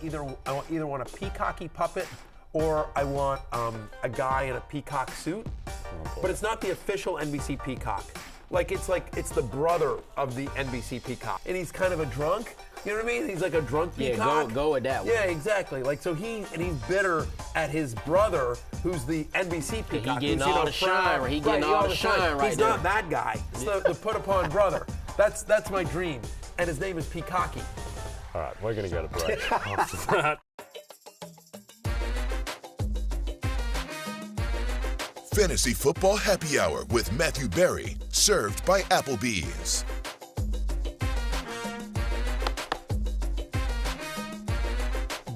either want a peacocky puppet or I want a guy in a peacock suit. But it's not the official NBC peacock. It's the brother of the NBC peacock. And he's kind of a drunk. You know what I mean? He's like a drunk peacock. Yeah, go with that one. Yeah, exactly. He's bitter at his brother, who's the NBC peacock. He getting all the shine. He getting all the shine right He's there. not that guy. It's the put upon brother. That's my dream. And his name is Peacocky. All right, we're going to go to break. After that. Fantasy Football Happy Hour with Matthew Berry, served by Applebee's.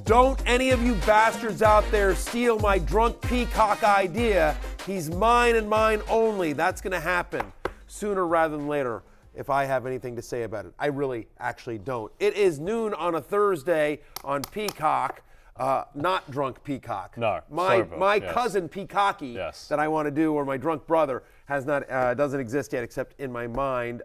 Don't any of you bastards out there steal my drunk peacock idea. He's mine and mine only. That's going to happen sooner rather than later if I have anything to say about it. I really actually don't. It is noon on a Thursday on Peacock. Not drunk Peacock. No, my yes. cousin Peacocky Yes. that I want to do, or my drunk brother, has not doesn't exist yet except in my mind.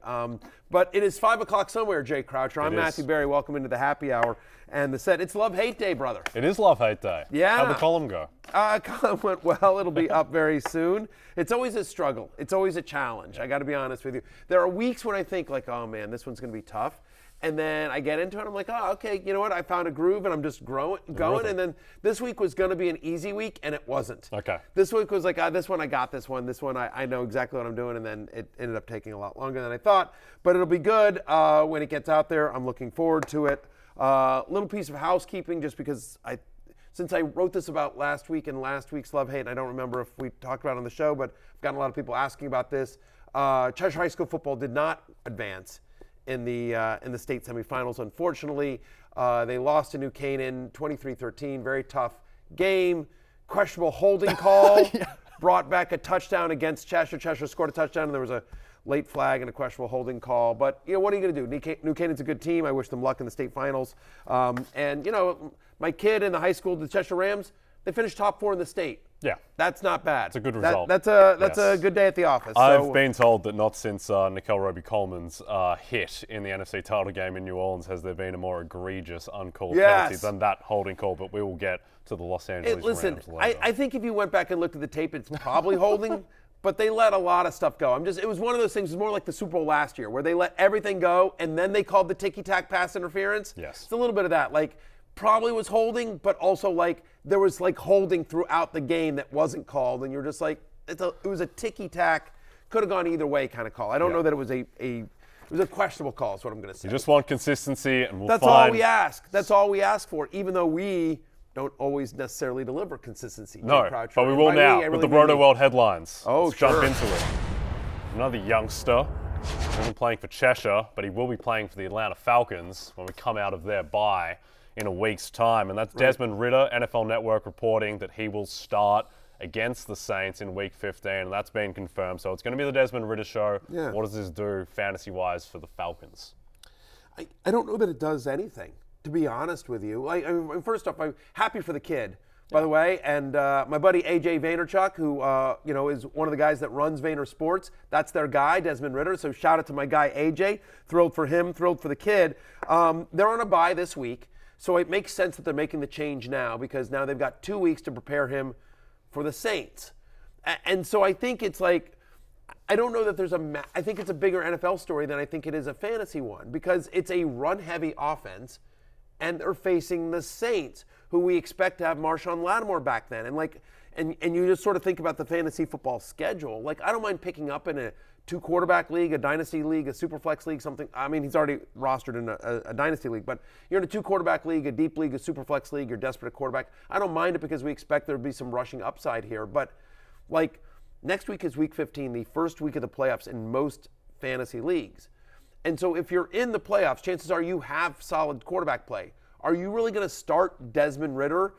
But it is 5 o'clock somewhere, Jay Croucher. I'm Matthew Berry. Welcome into the happy hour and the set. It's Love-Hate Day, brother. It is Love-Hate Day. Yeah. How'd the column go? Column went well. It'll be up very soon. It's always a struggle. It's always a challenge. I got to be honest with you. There are weeks when I think oh man, this one's going to be tough. And then I get into it, I'm like, oh, okay, you know what? I found a groove, and I'm just going. And then this week was going to be an easy week, and it wasn't. Okay. This week was like, this one I got this one. This one I know exactly what I'm doing, and then it ended up taking a lot longer than I thought. But it'll be good when it gets out there. I'm looking forward to it. Little piece of housekeeping, just because since I wrote this about last week and last week's Love-Hate, and I don't remember if we talked about it on the show, but I've gotten a lot of people asking about this. Cheshire High School football did not advance in the state semifinals. Unfortunately, they lost to New Canaan 23-13. Very tough game. Questionable holding call. Brought back a touchdown against Cheshire. Cheshire scored a touchdown, and there was a late flag and a questionable holding call. But, what are you going to do? New Canaan's a good team. I wish them luck in the state finals. And, my kid in the high school, the Cheshire Rams, they finished top 4 in the state. Yeah. That's not bad. It's a good result. That's a good day at the office. I've been told that not since Nicole Roby-Coleman's hit in the NFC title game in New Orleans has there been a more egregious uncalled penalty than that holding call, but we will get to the Los Angeles Rams later. I think if you went back and looked at the tape, it's probably holding, but they let a lot of stuff go. It was one of those things, it was more like the Super Bowl last year, where they let everything go, and then they called the ticky-tack pass interference. Yes. It's a little bit of that. Probably was holding, but also there was holding throughout the game that wasn't called, and you're just it was a ticky-tack, could have gone either way kind of call. I don't know that it was it was a questionable call is what I'm going to say. You just want consistency, and That's all we ask. That's all we ask for, even though we don't always necessarily deliver consistency. No, but we will now with the Rotoworld Headlines. Let's jump into it. Another youngster. He wasn't playing for Cheshire, but he will be playing for the Atlanta Falcons when we come out of their bye in a week's time. And that's Desmond Ridder, NFL Network reporting that he will start against the Saints in Week 15, and that's been confirmed. So it's going to be the Desmond Ridder show. Yeah. What does this do fantasy-wise for the Falcons? I don't know that it does anything, to be honest with you. First off, I'm happy for the kid, by the way, and my buddy AJ Vaynerchuk, who is one of the guys that runs Vayner Sports. That's their guy, Desmond Ridder. So shout out to my guy AJ. Thrilled for him, thrilled for the kid. They're on a bye this week. So it makes sense that they're making the change now, because now they've got 2 weeks to prepare him for the Saints. And so I think it's I don't know that I think it's a bigger NFL story than I think it is a fantasy one, because it's a run-heavy offense, and they're facing the Saints, who we expect to have Marshawn Lattimore back then. And you just sort of think about the fantasy football schedule. I don't mind picking up in a 2-quarterback league, a dynasty league, a superflex league, something. I mean, he's already rostered in a dynasty league, but you're in a 2-quarterback league, a deep league, a superflex league, you're desperate at quarterback. I don't mind it, because we expect there to be some rushing upside here. But next week is Week 15, the first week of the playoffs in most fantasy leagues. And so if you're in the playoffs, chances are you have solid quarterback play. Are you really going to start Desmond Ridder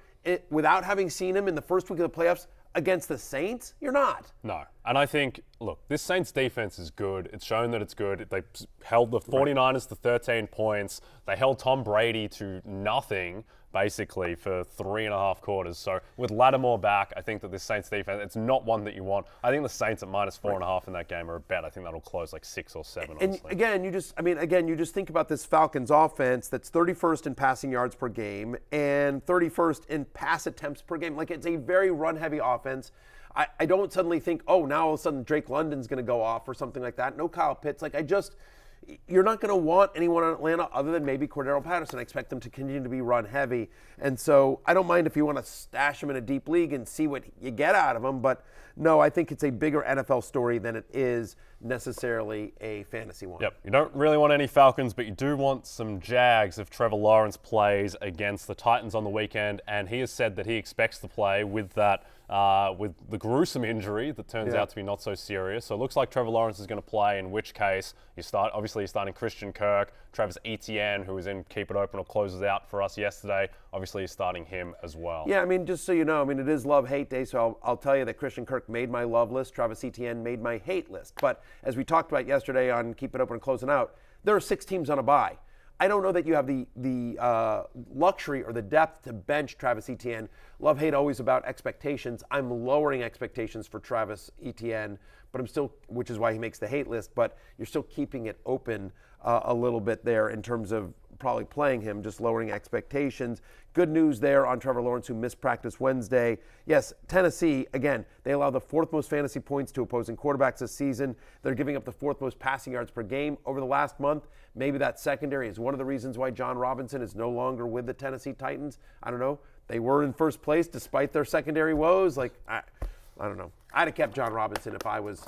without having seen him in the first week of the playoffs against the Saints? You're not. No. And I think look, this Saints defense is good. It's shown that it's good. They held the 49ers to 13 points. They held Tom Brady to nothing, basically, for 3.5 quarters. So with Lattimore back, I think that this Saints defense, it's not one that you want. I think the Saints at -4.5 in that game are a bet. I think that'll close like 6 or 7, honestly. And again, you just think about this Falcons offense that's 31st in passing yards per game and 31st in pass attempts per game. Like, it's a very run-heavy offense. I don't suddenly think, oh, now all of a sudden Drake London's going to go off or something like that. No Kyle Pitts. Like, you're not going to want anyone in Atlanta other than maybe Cordero Patterson. I expect them to continue to be run heavy. And so I don't mind if you want to stash him in a deep league and see what you get out of him. But no, I think it's a bigger NFL story than it is necessarily a fantasy one. Yep. You don't really want any Falcons, but you do want some Jags if Trevor Lawrence plays against the Titans on the weekend. And he has said that he expects to play with that with the gruesome injury that turns out to be not so serious. So it looks like Trevor Lawrence is going to play, in which case you're starting Christian Kirk, Travis Etienne, who was in Keep It Open or closes out for us yesterday. Obviously, you're starting him as well. Yeah, just so you know, it is love-hate day, so I'll tell you that Christian Kirk made my love list, Travis Etienne made my hate list. But as we talked about yesterday on Keep It Open and closing out, there are 6 teams on a bye. I don't know that you have the luxury or the depth to bench Travis Etienne. Love-hate always about expectations. I'm lowering expectations for Travis Etienne, but I'm still, which is why he makes the hate list, but you're still keeping it open a little bit there in terms of probably playing him, just lowering expectations. Good news there on Trevor Lawrence, who missed practice Wednesday. Yes, Tennessee, again, they allow the 4th most fantasy points to opposing quarterbacks this season. They're giving up the 4th most passing yards per game over the last month. Maybe that secondary is one of the reasons why John Robinson is no longer with the Tennessee Titans. I don't know. They were in first place despite their secondary woes. Like, I don't know. I'd have kept John Robinson if I was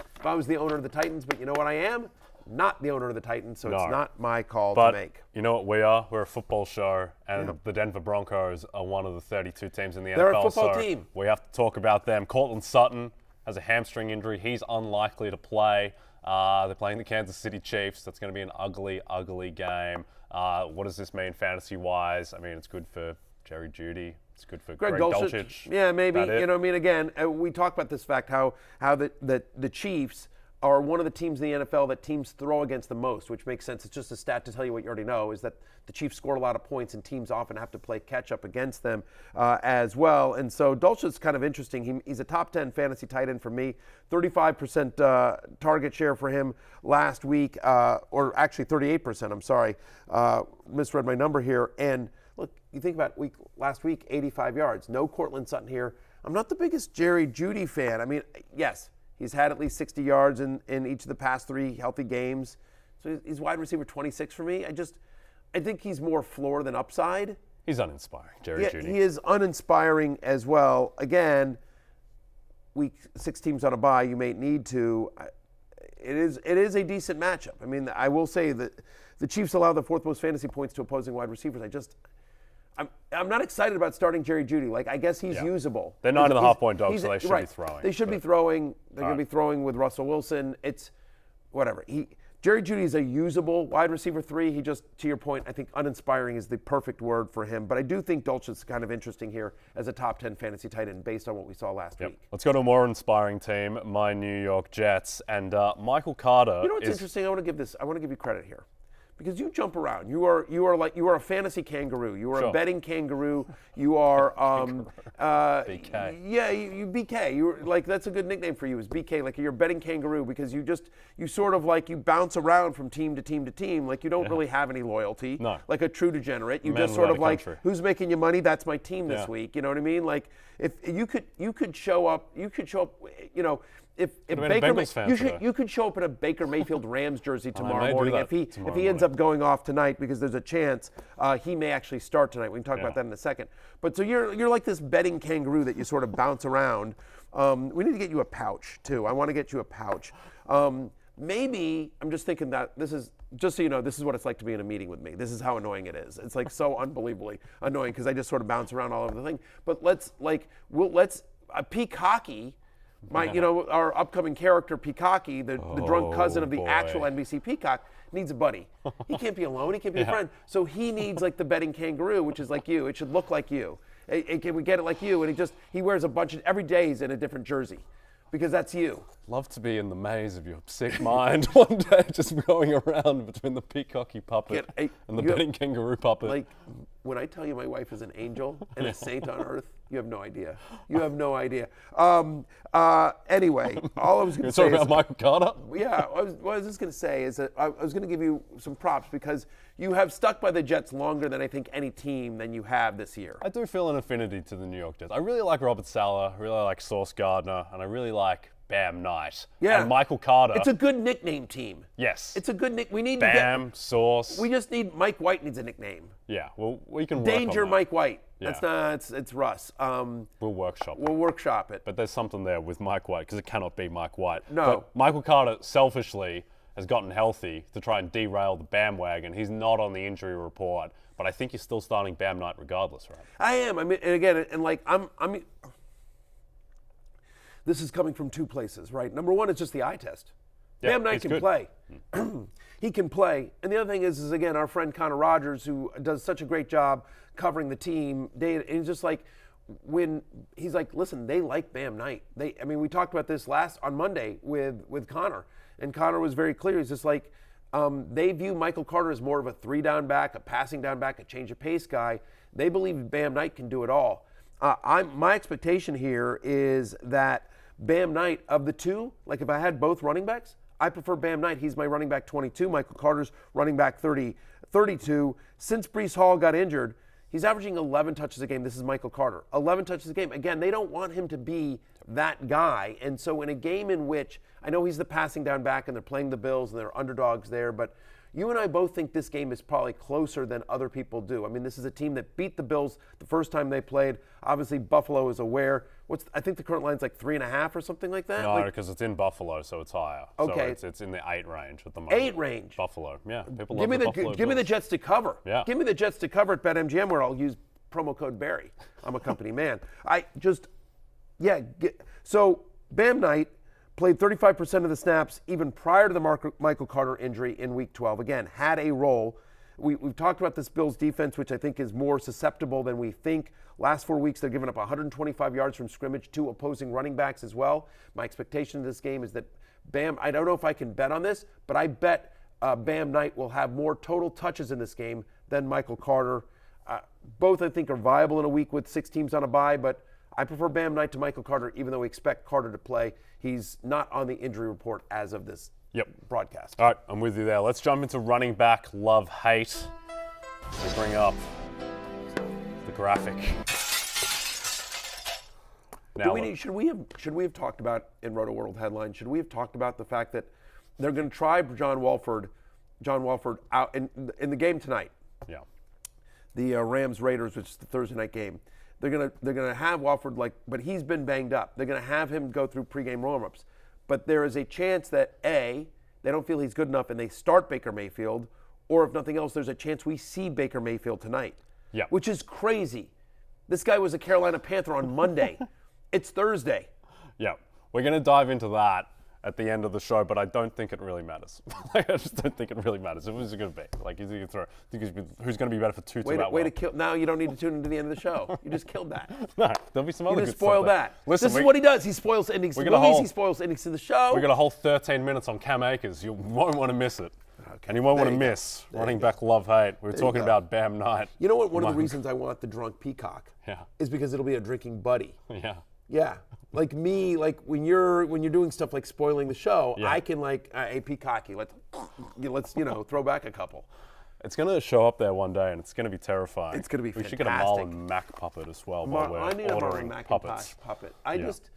the owner of the Titans, but you know what I am? Not the owner of the Titans, so it's not my call to make. You know what we are? We're a football show, and the Denver Broncos are one of the 32 teams in the NFL. They're a football team. We have to talk about them. Courtland Sutton has a hamstring injury. He's unlikely to play. They're playing the Kansas City Chiefs. That's going to be an ugly, ugly game. What does this mean fantasy-wise? It's good for Jerry Jeudy. It's good for Greg Dulcich. Yeah, maybe. Again, we talk about this fact, how the Chiefs are one of the teams in the NFL that teams throw against the most, which makes sense. It's just a stat to tell you what you already know, is that the Chiefs scored a lot of points and teams often have to play catch-up against them as well. And so Dulcich is kind of interesting. He's a top 10 fantasy tight end for me. 35% target share for him last week, or actually 38%, I'm sorry. Misread my number here. And look, you think about last week, 85 yards. No Courtland Sutton here. I'm not the biggest Jerry Jeudy fan. Yes, he's had at least 60 yards in each of the past 3 healthy games. So he's wide receiver 26 for me. I think he's more floor than upside. He's uninspiring, Jerry Jeudy. He is uninspiring as well. Again, week 6 teams on a bye, you may need to. It is a decent matchup. I will say that the Chiefs allow the 4th most fantasy points to opposing wide receivers. I'm not excited about starting Jerry Jeudy. I guess he's usable. They're 9.5-point dogs, so they should be throwing. They should be throwing. They're going to be throwing with Russell Wilson. It's whatever. Jerry Jeudy is a usable wide receiver 3. He just, to your point, I think uninspiring is the perfect word for him. But I do think Dulcich is kind of interesting here as a top 10 fantasy tight end based on what we saw last week. Let's go to a more inspiring team, my New York Jets. And Michael Carter. You know what's interesting? I want to give you credit here. Because you jump around. You are a fantasy kangaroo. You are a betting kangaroo. You are BK. Yeah, you BK. You're that's a good nickname for you, is BK. You're a betting kangaroo because you sort of you bounce around from team to team to team. You don't really have any loyalty. No. Like a true degenerate. You just sort of who's making you money? That's my team this week. You know what I mean? If you could show up, If Baker, you could show up in a Baker Mayfield Rams jersey tomorrow morning. If he ends up going off tonight, because there's a chance he may actually start tonight. We can talk about that in a second. But so you're like this betting kangaroo that you sort of bounce around. We need to get you a pouch too. I want to get you a pouch. Maybe I'm just thinking that this is, just so you know, this is what it's like to be in a meeting with me. This is how annoying it is. It's so unbelievably annoying because I just sort of bounce around all over the thing. But let's peak hockey. Our upcoming character, Peacocky, the drunk cousin of the actual NBC Peacock, needs a buddy. He can't be alone. He can't be a friend. So he needs the betting kangaroo, which is like you. It should look like you. Can we get it like you? And he wears a bunch of, every day he's in a different jersey. because that's you. Love to be in the maze of your sick mind one day, just going around between the peacocky puppet and the betting kangaroo puppet. Like, when I tell you my wife is an angel and a saint on earth, you have no idea. You have no idea. Anyway, all I was going to say is... about Michael Carter? Yeah, what I was just going to say is that I was going to give you some props because you have stuck by the Jets longer than I think any team than you have this year. I do feel an affinity to the New York Jets. I really like Robert Saleh, I really like Sauce Gardner, and I really like Bam Knight. Yeah. And Michael Carter. It's a good nickname team. Yes. It's a good nick. We need Bam, Sauce. We just need Mike White needs a nickname. Yeah, well, we can work Danger on that. Mike White. Yeah. That's not, it's Russ. We'll workshop it. We'll workshop it. But there's something there with Mike White, because it cannot be Mike White. No. But Michael Carter, selfishly, has gotten healthy to try and derail the bandwagon. He's not on the injury report, but I think you're still starting Bam Knight regardless, right? I am. I mean, and again, and like, this is coming from two places, right? Number one, it's just the eye test. Yeah, Bam Knight can play. He can play. And the other thing is again, our friend Connor Rogers, who does such a great job covering the team, and he's just like, when he's like, listen, they like Bam Knight. I mean, we talked about this on Monday with Connor, and Connor was very clear. He's just like, they view Michael Carter as more of a 3-down back, a passing down back, a change of pace guy. They believe Bam Knight can do it all. My expectation here is that Bam Knight, of the two, like if I had both running backs, I prefer Bam Knight. He's my running back 22. Michael Carter's running back 32. Since Breece Hall got injured, he's averaging 11 touches a game. This is Michael Carter. 11 touches a game. Again, they don't want him to be that guy. And so in a game in which, I know he's the passing down back and they're playing the Bills and they're underdogs there, but you and I both think this game is probably closer than other people do. I mean, this is a team that beat the Bills the first time they played. Obviously, Buffalo is aware. I think the current line's like 3.5 or something like that? No, because it's in Buffalo, so it's higher. Okay. So it's in the 8 range at the moment. 8 range? Buffalo, yeah. People love the Buffalo Give me the Bills. Jets to cover. Yeah. Give me the Jets to cover at BetMGM where I'll use promo code Barry. I'm a company man. So Bam Knight played 35% of the snaps even prior to the Michael Carter injury in Week 12. Again, had a role. We've talked about this Bills defense, which I think is more susceptible than we think. Last 4 weeks, they're giving up 125 yards from scrimmage to opposing running backs as well. My expectation in this game is that Bam, I don't know if I can bet on this, but I bet Bam Knight will have more total touches in this game than Michael Carter. Both, I think, are viable in a week with 6 teams on a bye, but I prefer Bam Knight to Michael Carter, even though we expect Carter to play. He's not on the injury report as of this broadcast. All right, I'm with you there. Let's jump into running back love-hate. We'll bring up the graphic. Now, Should we have talked about in Rotoworld Headlines? Should we have talked about the fact that they're going to try John Walford out in the game tonight? Yeah. The Rams Raiders, which is the Thursday night game. They're gonna have Walford but he's been banged up. They're gonna have him go through pregame warm-ups, but there is a chance that they don't feel he's good enough and they start Baker Mayfield, or if nothing else, there's a chance we see Baker Mayfield tonight. Yeah. Which is crazy. This guy was a Carolina Panther on Monday. It's Thursday. Yeah, we're gonna dive into that at the end of the show, but I don't think it really matters. I just don't think it really matters. Who's it going to be? Like, is he going to throw? Who's going to be better for two? Way to kill! Now you don't need to tune into the end of the show. You just killed that. No, there'll be some other. You just spoiled that. Listen, this is what he does. He spoils endings to movies. He spoils endings to the show. We got a whole 13 minutes on Cam Akers. You won't want to miss it. Okay. And you won't want to miss running back love-hate. We were talking about Bam Knight. You know what? One of the reasons I want the drunk peacock is because it'll be a drinking buddy. Yeah. Yeah. Like me, like when you're doing stuff like spoiling the show, I can hey Peacocky, let's throw back a couple. It's going to show up there one day, and it's going to be terrifying. It's going to be we fantastic. should get a Marlon Mack puppet as well. I need a Marlon Mack puppet. I just.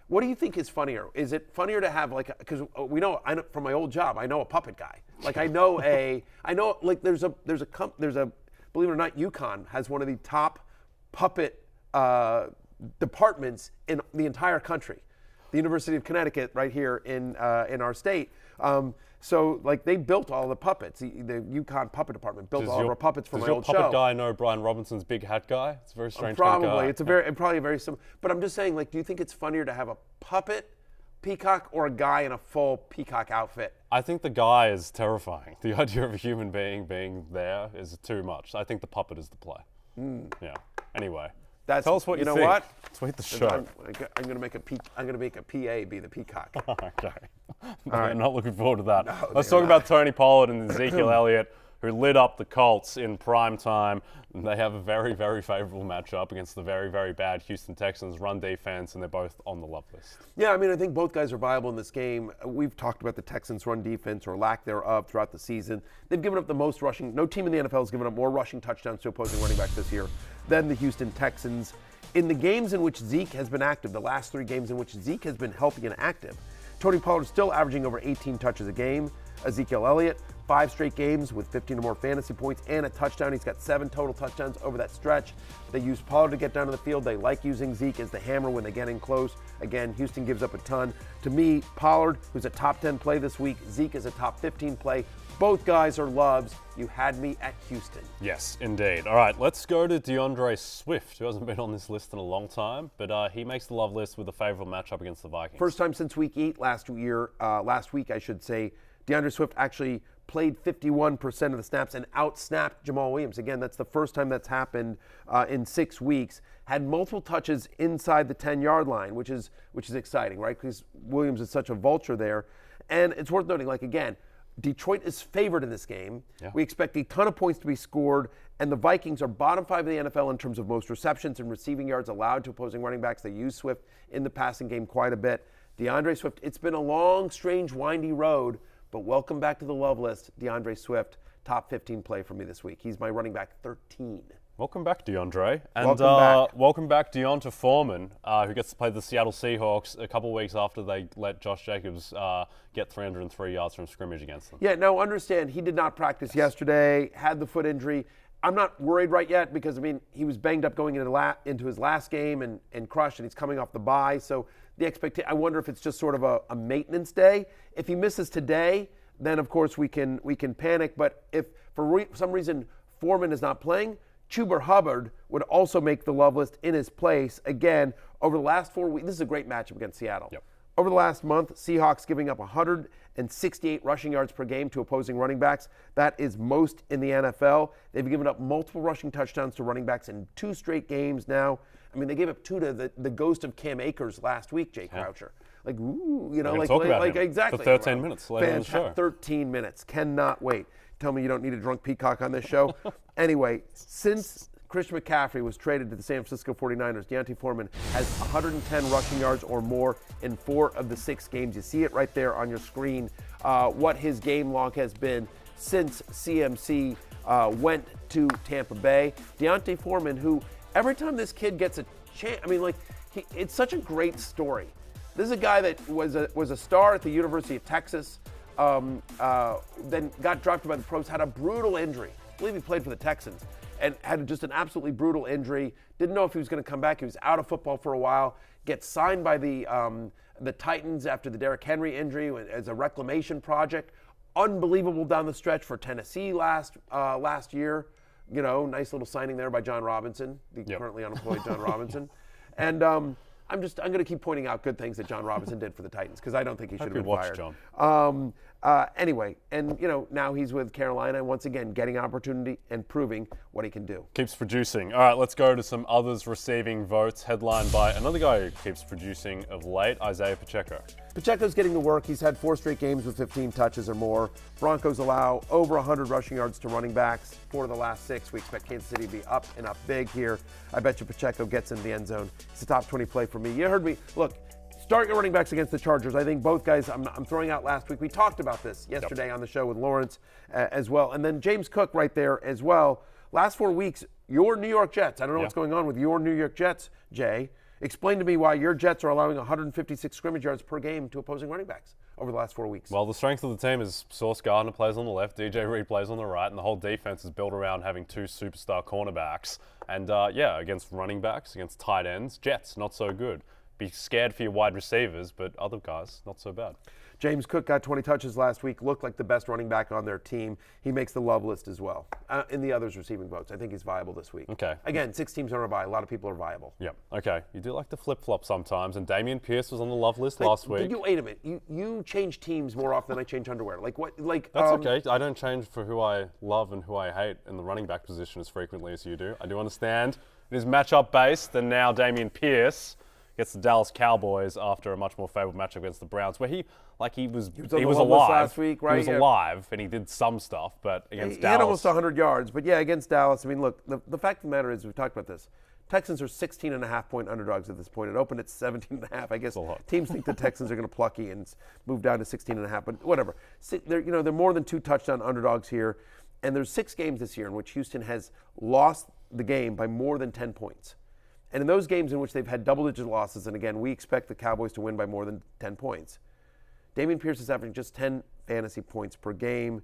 What do you think is funnier? Is it funnier to have because we know from my old job, I know a puppet guy. Like I know there's a believe it or not, UConn has one of the top puppet departments in the entire country, the University of Connecticut, right here in our state. So they built all the puppets. The UConn puppet department built all of our puppets for my old show. Does your puppet guy know Brian Robinson's big hat guy? It's a very strange probably. Guy. It's probably a very similar. But I'm just saying, do you think it's funnier to have a puppet peacock or a guy in a full peacock outfit? I think the guy is terrifying. The idea of a human being there is too much. I think the puppet is the play. Yeah. Anyway. Tell us what you know think. what? Tweet the show. I'm going to make a PA be the peacock. Okay. I'm not looking forward to that. No, Let's talk about Tony Pollard and Ezekiel Elliott, who lit up the Colts in prime time. They have a very, very favorable matchup against the very, very bad Houston Texans run defense, and they're both on the love list. Yeah, I mean, I think both guys are viable in this game. We've talked about the Texans' run defense or lack thereof throughout the season. They've given up the most rushing. No team in the NFL has given up more rushing touchdowns to opposing running backs this year than the Houston Texans. In the games in which Zeke has been active, the last 3 games in which Zeke has been healthy and active, Tony Pollard is still averaging over 18 touches a game. Ezekiel Elliott, 5 straight games with 15 or more fantasy points and a touchdown. He's got 7 total touchdowns over that stretch. They use Pollard to get down to the field. They like using Zeke as the hammer when they get in close. Again, Houston gives up a ton. To me, Pollard, who's a top 10 play this week, Zeke is a top 15 play. Both guys are loves. You had me at Houston. Yes, indeed. All right, let's go to DeAndre Swift, who hasn't been on this list in a long time, but he makes the love list with a favorable matchup against the Vikings. First time since week 8 last week, I should say, DeAndre Swift actually played 51% of the snaps and out-snapped Jamal Williams. Again, that's the first time that's happened in 6 weeks. Had multiple touches inside the 10-yard line, which is exciting, right? Because Williams is such a vulture there. And it's worth noting, again, Detroit is favored in this game. Yeah. We expect a ton of points to be scored, and the Vikings are bottom 5 in the NFL in terms of most receptions and receiving yards allowed to opposing running backs. They use Swift in the passing game quite a bit. DeAndre Swift, it's been a long, strange, windy road, but welcome back to the love list. DeAndre Swift, top 15 play for me this week. He's my running back 13. Welcome back, DeAndre. And welcome back Deonta Foreman, who gets to play the Seattle Seahawks a couple of weeks after they let Josh Jacobs get 303 yards from scrimmage against them. Yeah, no, understand, he did not practice yesterday, had the foot injury. I'm not worried right yet because, he was banged up going into his last game and crushed, and he's coming off the bye. So the expectation, I wonder if it's just sort of a maintenance day. If he misses today, then, of course, we can panic. But if for some reason Foreman is not playing, Chuba Hubbard would also make the love list in his place. Again, over the last 4 weeks, this is a great matchup against Seattle. Yep. Over the last month, Seahawks giving up 168 rushing yards per game to opposing running backs. That is most in the NFL. They've given up multiple rushing touchdowns to running backs in 2 straight games now. They gave up 2 to the ghost of Cam Akers last week, Jay Croucher. Exactly. For 13 minutes later in the show. 13 minutes. Cannot wait. Tell me you don't need a drunk peacock on this show. Anyway, since Christian McCaffrey was traded to the San Francisco 49ers, Deonta Foreman has 110 rushing yards or more in 4 of the 6 games. You see it right there on your screen, what his game log has been since CMC went to Tampa Bay. Deonta Foreman, who every time this kid gets a chance, it's such a great story. This is a guy that was a star at the University of Texas, then got drafted by the pros, had a brutal injury. I believe he played for the Texans, and had just an absolutely brutal injury. Didn't know if he was going to come back. He was out of football for a while. Gets signed by the Titans after the Derrick Henry injury as a reclamation project. Unbelievable down the stretch for Tennessee last year. Nice little signing there by John Robinson, the currently unemployed John Robinson. And I'm going to keep pointing out good things that John Robinson did for the Titans because I don't think he should have been fired. John. Anyway, and now he's with Carolina, and once again getting opportunity and proving what he can do. Keeps producing. All right, let's go to some others receiving votes, headlined by another guy who keeps producing of late, Isaiah Pacheco. Pacheco's getting the work. He's had 4 straight games with 15 touches or more. Broncos allow over 100 rushing yards to running backs. 4 of the last 6. We expect Kansas City to be up and up big here. I bet you Pacheco gets in the end zone. It's a top 20 play for me. You heard me. Look, start your running backs against the Chargers. I think both guys I'm throwing out last week. We talked about this yesterday on the show with Lawrence as well. And then James Cook right there as well. Last 4 weeks, your New York Jets. I don't know what's going on with your New York Jets, Jay. Explain to me why your Jets are allowing 156 scrimmage yards per game to opposing running backs over the last 4 weeks. Well, the strength of the team is Sauce Gardner plays on the left, DJ Reed plays on the right, and the whole defense is built around having 2 superstar cornerbacks. And against running backs, against tight ends, Jets, not so good. Be scared for your wide receivers, but other guys, not so bad. James Cook got 20 touches last week, looked like the best running back on their team. He makes the love list as well. In the others receiving votes, I think he's viable this week. Okay. Again, 6 teams on a bye. A lot of people are viable. Yep. Okay. You do like to flip-flop sometimes, and Dameon Pierce was on the love list last week. Wait a minute. You change teams more often than I change underwear. Like what? Like That's okay. I don't change for who I love and who I hate in the running back position as frequently as you do. I do understand it is matchup based. And now Dameon Pierce gets the Dallas Cowboys after a much more favorable matchup against the Browns, where he was alive last week, right? He was alive, and he did some stuff, but against Dallas, he had almost 100 yards. But yeah, against Dallas, I mean, look, the fact of the matter is, we've talked about this. Texans are 16.5-point underdogs at this point. It opened at 17.5. I guess teams think the Texans are going to plucky and move down to 16.5, but whatever. They're more than 2 touchdown underdogs here, and there's 6 games this year in which Houston has lost the game by more than 10 points. And in those games in which they've had double-digit losses, and again, we expect the Cowboys to win by more than 10 points, Dameon Pierce is averaging just 10 fantasy points per game.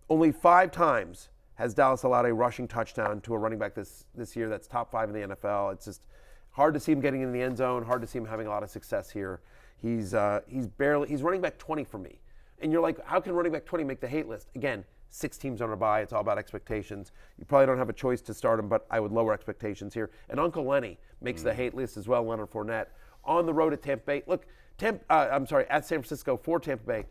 Only 5 times has Dallas allowed a rushing touchdown to a running back this year that's top 5 in the NFL. It's just hard to see him getting in the end zone, hard to see him having a lot of success here. He's running back 20 for me. And you're like, how can running back 20 make the hate list? Again, 6 teams on a bye. It's all about expectations. You probably don't have a choice to start him, but I would lower expectations here. And Uncle Lenny makes the hate list as well, Leonard Fournette. On the road at Tampa Bay. Look, at San Francisco for Tampa Bay.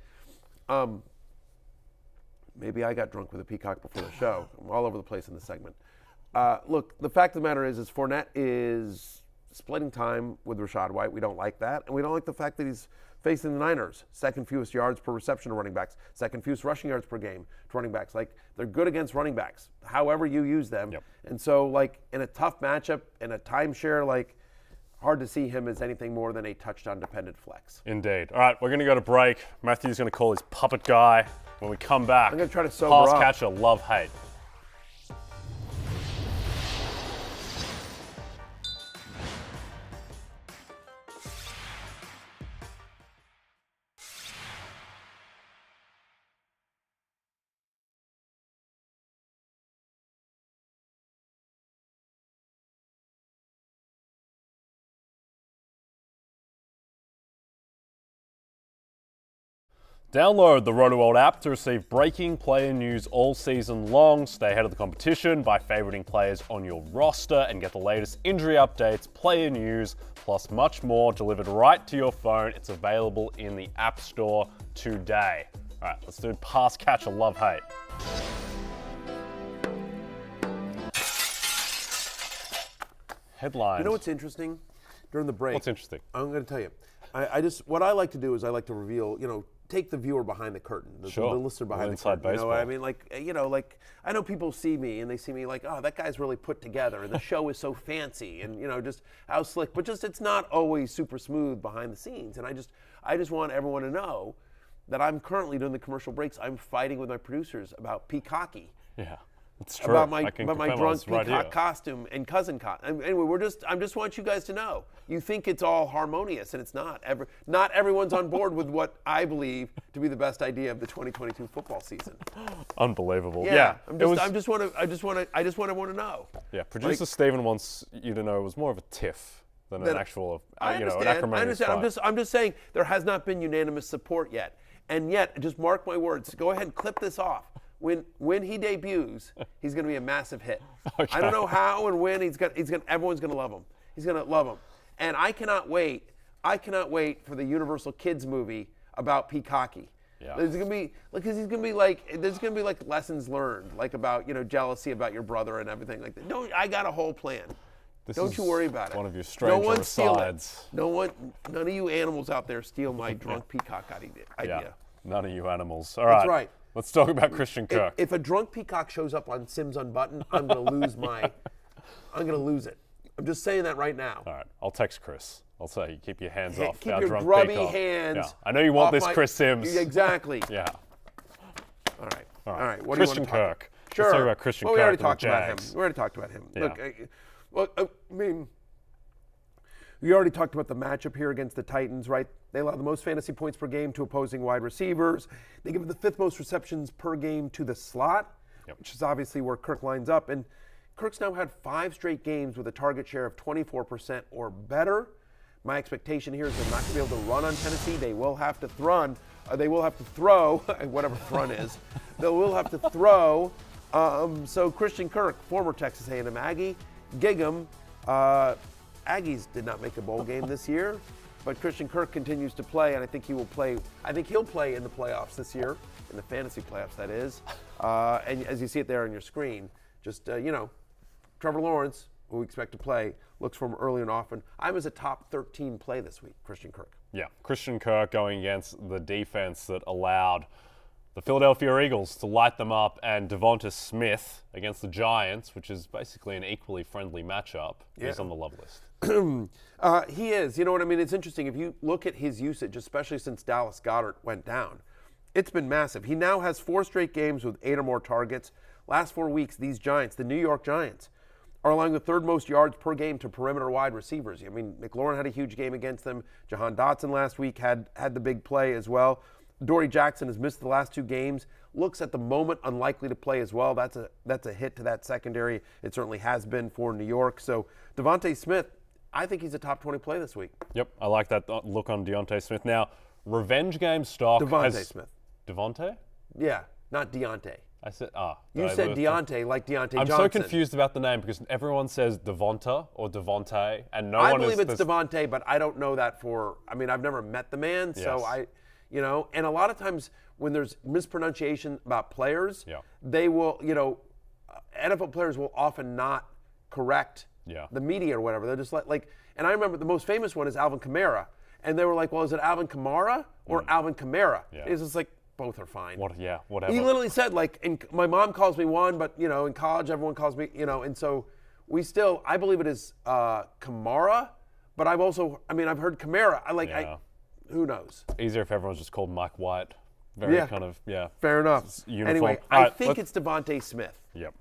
Maybe I got drunk with a peacock before the show. I'm all over the place in this segment. Look, the fact of the matter is Fournette is splitting time with Rachaad White. We don't like that. And we don't like the fact that he's facing the Niners. Second fewest yards per reception to running backs. Second fewest rushing yards per game to running backs. Like, they're good against running backs, however you use them. Yep. And so, like, in a tough matchup, in a timeshare, like, hard to see him as anything more than a touchdown-dependent flex. Indeed. All right, we're going to go to break. Matthew's going to call his puppet guy. When we come back, I'm going to try to sober up. Pass catcher, love, hate. Download the Rotoworld app to receive breaking player news all season long. Stay ahead of the competition by favoriting players on your roster and get the latest injury updates, player news, plus much more delivered right to your phone. It's available in the App Store today. All right, let's do pass, catch, or love, hate. Headlines. You know what's interesting? During the break. What's interesting? I'm going to tell you. What I like to do is I like to reveal, take the viewer behind the curtain, the listener behind the curtain. Baseball. I mean, I know people see me and they see me like, oh, that guy's really put together. The show is so fancy and, just how slick, but just it's not always super smooth behind the scenes. And I just want everyone to know that I'm currently during the commercial breaks, I'm fighting with my producers about peacocky. Yeah. It's true. About my drunk peacock costume and cousin costume. Anyway, I just want you guys to know. You think it's all harmonious, and it's not. Not everyone's on board with what I believe to be the best idea of the 2022 football season. Unbelievable. Yeah. I just want everyone to know. Yeah. Producer Stephen wants you to know it was more of a tiff than an actual, an acrimonious fight. I'm just saying there has not been unanimous support yet, and yet just mark my words. Go ahead and clip this off. When he debuts, he's going to be a massive hit. Okay. I don't know how and when everyone's going to love him. He's going to love him. And I cannot wait for the Universal Kids movie about peacocky. Yeah. There's going to be like lessons learned, like about, jealousy about your brother and everything like that. No, I got a whole plan. Don't you worry about it. One of your stranger sides. None of you animals out there steal my drunk peacock idea. Yeah. None of you animals. All right. That's right. Let's talk about Christian Kirk. If a drunk peacock shows up on Sims Unbuttoned, I'm going to lose I'm going to lose it. I'm just saying that right now. All right. I'll text Cris. I'll say, keep your hands off keep our your drunk grubby peacock. hands. Yeah. I know you want this, Chris Sims. Exactly. Yeah. All right. What Christian do you want to Kirk. Sure. Let's talk about Christian Kirk. We already talked about him. Yeah. Look, we already talked about the matchup here against the Titans, right? They allow the most fantasy points per game to opposing wide receivers. They give the 5th most receptions per game to the slot, which is obviously where Kirk lines up. And Kirk's now had 5 straight games with a target share of 24% or better. My expectation here is they're not going to be able to run on Tennessee. They will have to throw, whatever thrun is. They will have to throw. So Christian Kirk, former Texas A&M Aggie, Gig'em. Aggies did not make a bowl game this year, but Christian Kirk continues to play, and I think he will play. I think he'll play in the playoffs this year, in the fantasy playoffs, that is. And as you see it there on your screen, just Trevor Lawrence, who we expect to play, looks for him early and often. I'm as a top 13 play this week, Christian Kirk. Yeah, Christian Kirk going against the defense that allowed the Philadelphia Eagles to light them up, and DeVonta Smith against the Giants, which is basically an equally friendly matchup, is on the love list. He is. You know what I mean? It's interesting. If you look at his usage, especially since Dallas Goedert went down, it's been massive. He now has 4 straight games with 8 or more targets. Last 4 weeks, these Giants, the New York Giants, are allowing the 3rd most yards per game to perimeter wide receivers. I mean, McLaurin had a huge game against them. Jahan Dotson last week had the big play as well. Dory Jackson has missed the last 2 games. Looks at the moment unlikely to play as well. That's a hit to that secondary. It certainly has been for New York. So DeVonta Smith, I think he's a top 20 play this week. Yep, I like that look on Deontay Smith. Now, revenge game stock. DeVonta Smith. Devontae? Yeah, not Deontay. I said, You said Deontay like Deontay Johnson. I'm so confused about the name because everyone says Devonta or Devontae, and I believe it's Devontae, but I don't know that I've never met the man, so and a lot of times when there's mispronunciation about players, they will, NFL players will often not correct the media or whatever. They're just and I remember the most famous one is Alvin Kamara, and they were like, well, is it Alvin Kamara or Alvin Kamara? Yeah. It's just like, both are fine. Whatever. He literally said, my mom calls me one, but, in college everyone calls me, and so I believe it is Kamara, but I've heard Kamara. Who knows? Easier if everyone's just called Mike White. Fair enough. Uniform. Anyway, I think it's DeVonta Smith. Yep.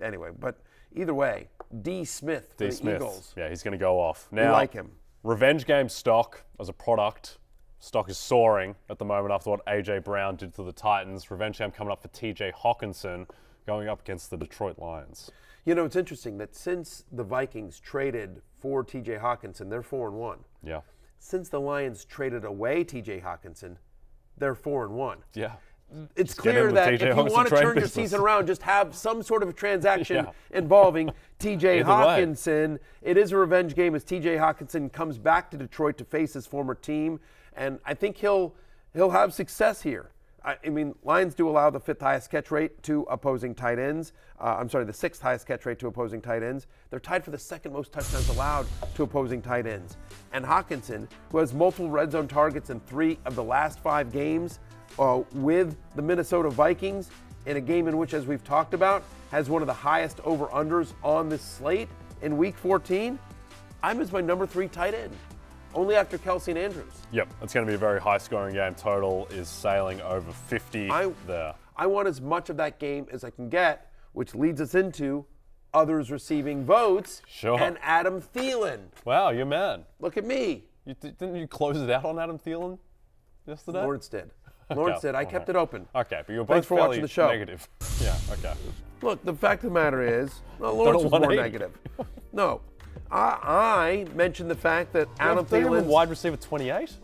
Anyway, but either way, D. Smith for the Eagles. Yeah, he's going to go off. Now, we like him. Revenge game stock as a product. Stock is soaring at the moment after what A.J. Brown did to the Titans. Revenge game coming up for T.J. Hockenson going up against the Detroit Lions. It's interesting that since the Vikings traded for T.J. Hockenson, they're 4-1. Yeah. Since the Lions traded away T.J. Hockenson, they're 4-1. Yeah. It's clear that if you want to turn your season around, just have some sort of a transaction involving T.J. Hockenson. It is a revenge game as T.J. Hockenson comes back to Detroit to face his former team, and I think he'll have success here. Lions do allow the 5th highest catch rate to opposing tight ends. The 6th highest catch rate to opposing tight ends. They're tied for the 2nd most touchdowns allowed to opposing tight ends. And Hockenson, who has multiple red zone targets in 3 of the last 5 games with the Minnesota Vikings, in a game in which, as we've talked about, has one of the highest over-unders on this slate in Week 14, I'm as my number 3 tight end, only after Kelsey and Andrews. Yep, it's going to be a very high-scoring game. Total is sailing over 50 there. I want as much of that game as I can get, which leads us into others receiving votes. Sure. And Adam Thielen. Wow, you're man. Look at me. Didn't you close it out on Adam Thielen yesterday? Lawrence did. Lawrence did. I kept it open. Okay, but you were both Thanks for watching the show. Negative. Yeah, okay. Look, the fact of the matter is, Lawrence was more negative. No. I mentioned the fact that Adam Thielen, wide receiver 28.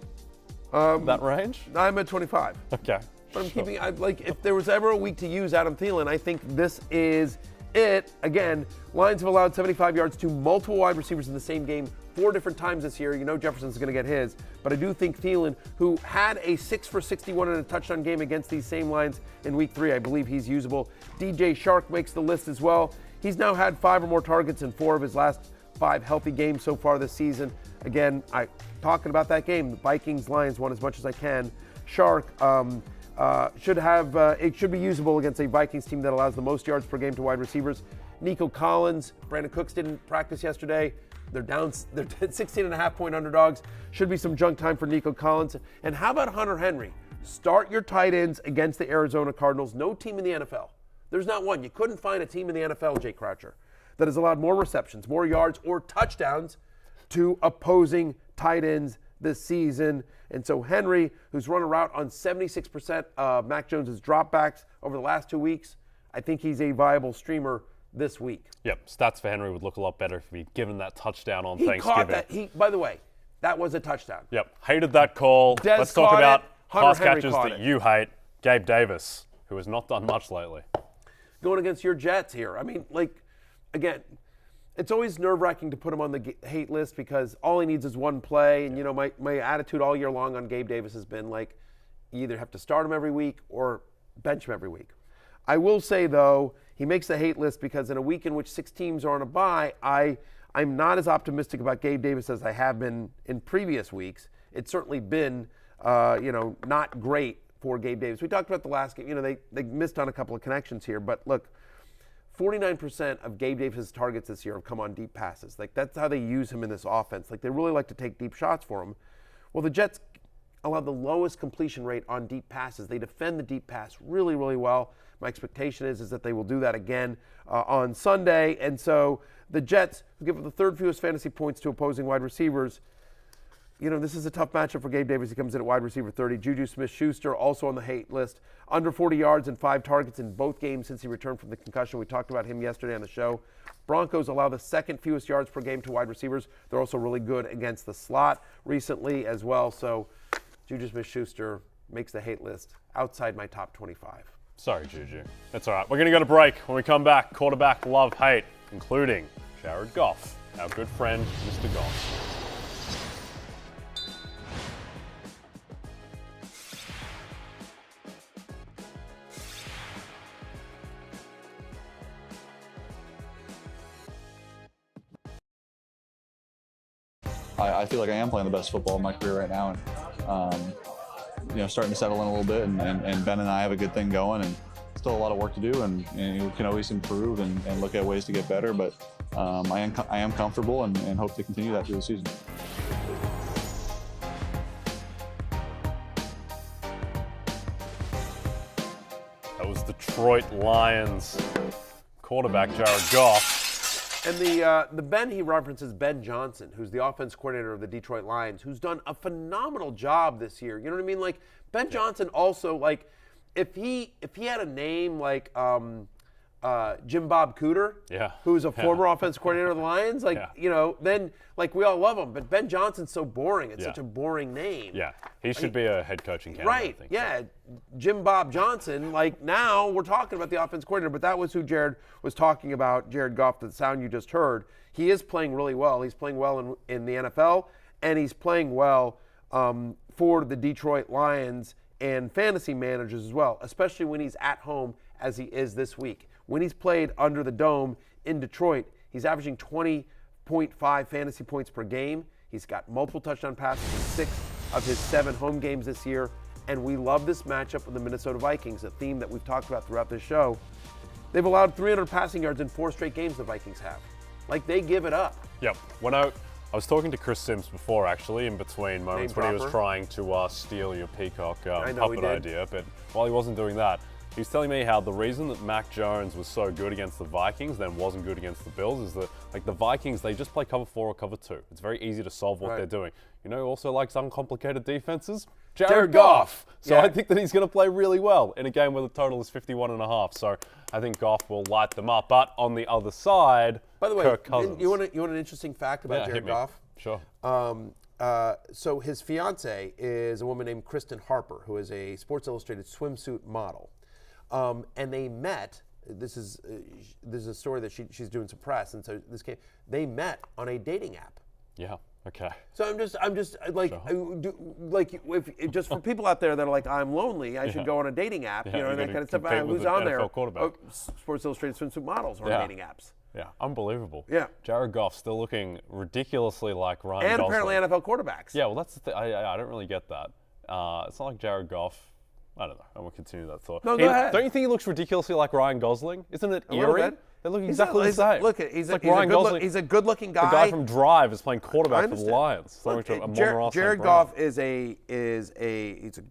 That range. I'm at 25. Okay. But I'm keeping. If there was ever a week to use Adam Thielen, I think this is it. Again, Lions have allowed 75 yards to multiple wide receivers in the same game 4 different times this year. Jefferson's going to get his, but I do think Thielen, who had a 6 for 61 and a touchdown game against these same Lions in Week 3, I believe he's usable. DJ Shark makes the list as well. He's now had 5 or more targets in 4 of his last 5 healthy games so far this season. Again, talking about that game, the Vikings-Lions, won as much as I can. Shark should be usable against a Vikings team that allows the most yards per game to wide receivers. Nico Collins, Brandon Cooks didn't practice yesterday. They're 16.5-point underdogs. Should be some junk time for Nico Collins. And how about Hunter Henry? Start your tight ends against the Arizona Cardinals. No team in the NFL. There's not one. You couldn't find a team in the NFL, Jake Croucher, that has allowed more receptions, more yards, or touchdowns to opposing tight ends this season. And so Henry, who's run a route on 76% of Mac Jones's dropbacks over the last 2 weeks, I think he's a viable streamer this week. Yep, stats for Henry would look a lot better if he'd given that touchdown on He Thanksgiving. caught that. By the way, that was a touchdown. Yep, hated that call. Des Let's talk caught about it. Hunter pass Henry catches caught that it. you hate. Gabe Davis, who has not done much lately. Going against your Jets here. I mean, again, it's always nerve-wracking to put him on the hate list because all he needs is one play. And, my attitude all year long on Gabe Davis has been like, you either have to start him every week or bench him every week. I will say, though, he makes the hate list because in a week in which 6 teams are on a bye, I'm not as optimistic about Gabe Davis as I have been in previous weeks. It's certainly been, not great for Gabe Davis. We talked about the last game. They missed on a couple of connections here, but look, 49% of Gabe Davis' targets this year have come on deep passes. That's how they use him in this offense. They really like to take deep shots for him. Well, the Jets allow the lowest completion rate on deep passes. They defend the deep pass really, really well. My expectation is that they will do that again on Sunday. And so the Jets, who give up the 3rd fewest fantasy points to opposing wide receivers, this is a tough matchup for Gabe Davis. He comes in at wide receiver 30. Juju Smith-Schuster also on the hate list. Under 40 yards and 5 targets in both games since he returned from the concussion. We talked about him yesterday on the show. Broncos allow the 2nd fewest yards per game to wide receivers. They're also really good against the slot recently as well. So Juju Smith-Schuster makes the hate list outside my top 25. Sorry, Juju. That's all right. We're going to go to break. When we come back, quarterback love-hate, including Jared Goff, our good friend, Mr. Goff. I feel like I am playing the best football in my career right now, and starting to settle in a little bit. And Ben and I have a good thing going, and still a lot of work to do, and we can always improve and look at ways to get better. But I am comfortable and hope to continue that through the season. That was Detroit Lions quarterback Jared Goff. And the Ben he references Ben Johnson, who's the offense coordinator of the Detroit Lions, who's done a phenomenal job this year. You know what I mean? Like Ben Johnson also, like if he had a name like Jim Bob Cooter, who's a former offense coordinator of the Lions, then like we all love him. But Ben Johnson's so boring. It's such a boring name. Yeah, he should be a head coaching candidate. Right. I think. Yeah. Jim Bob Johnson. Like now we're talking about the offense coordinator, but that was who Jared was talking about. Jared Goff. The sound you just heard. He is playing really well. He's playing well in the NFL, and he's playing well for the Detroit Lions and fantasy managers as well, especially when he's at home as he is this week. When he's played under the dome in Detroit, he's averaging 20.5 fantasy points per game. He's got multiple touchdown passes in 6 of his 7 home games this year. And we love this matchup with the Minnesota Vikings, a theme that we've talked about throughout this show. They've allowed 300 passing yards in 4 straight games the Vikings have. Like, they give it up. Yep. When I was talking to Chris Sims before, actually, in between moments when he was trying to steal your Peacock puppet idea. But while he wasn't doing that, he was telling me how the reason that Mac Jones was so good against the Vikings, then wasn't good against the Bills, is that like the Vikings, they just play cover 4 or cover 2. It's very easy to solve what they're doing. You know who also likes uncomplicated defenses? Jared Goff. So I think that he's going to play really well in a game where the total is 51.5. So I think Goff will light them up. But on the other side, by the way, Kirk Cousins. You want an interesting fact about Jared Goff? Sure. So his fiance is a woman named Kristen Harper, who is a Sports Illustrated swimsuit model. And they met. This is a story that she's doing some press, and so they met on a dating app. Yeah. Okay. So I'm just like, if just for people out there that are like, I'm lonely, I should go on a dating app, and that kind of stuff. Who's on there? Sports Illustrated swimsuit models are on dating apps. Yeah, unbelievable. Yeah. Jared Goff still looking ridiculously like Ryan Gosling. And apparently NFL quarterbacks. Yeah, well, that's the thing. I don't really get that. It's not like Jared Goff. I don't know. I won't continue that thought. No, go ahead. Don't you think he looks ridiculously like Ryan Gosling? Isn't it eerie? They look exactly the same. Look, he's a good-looking guy. The guy from Drive is playing quarterback for the Lions. Look, Jared Goff is a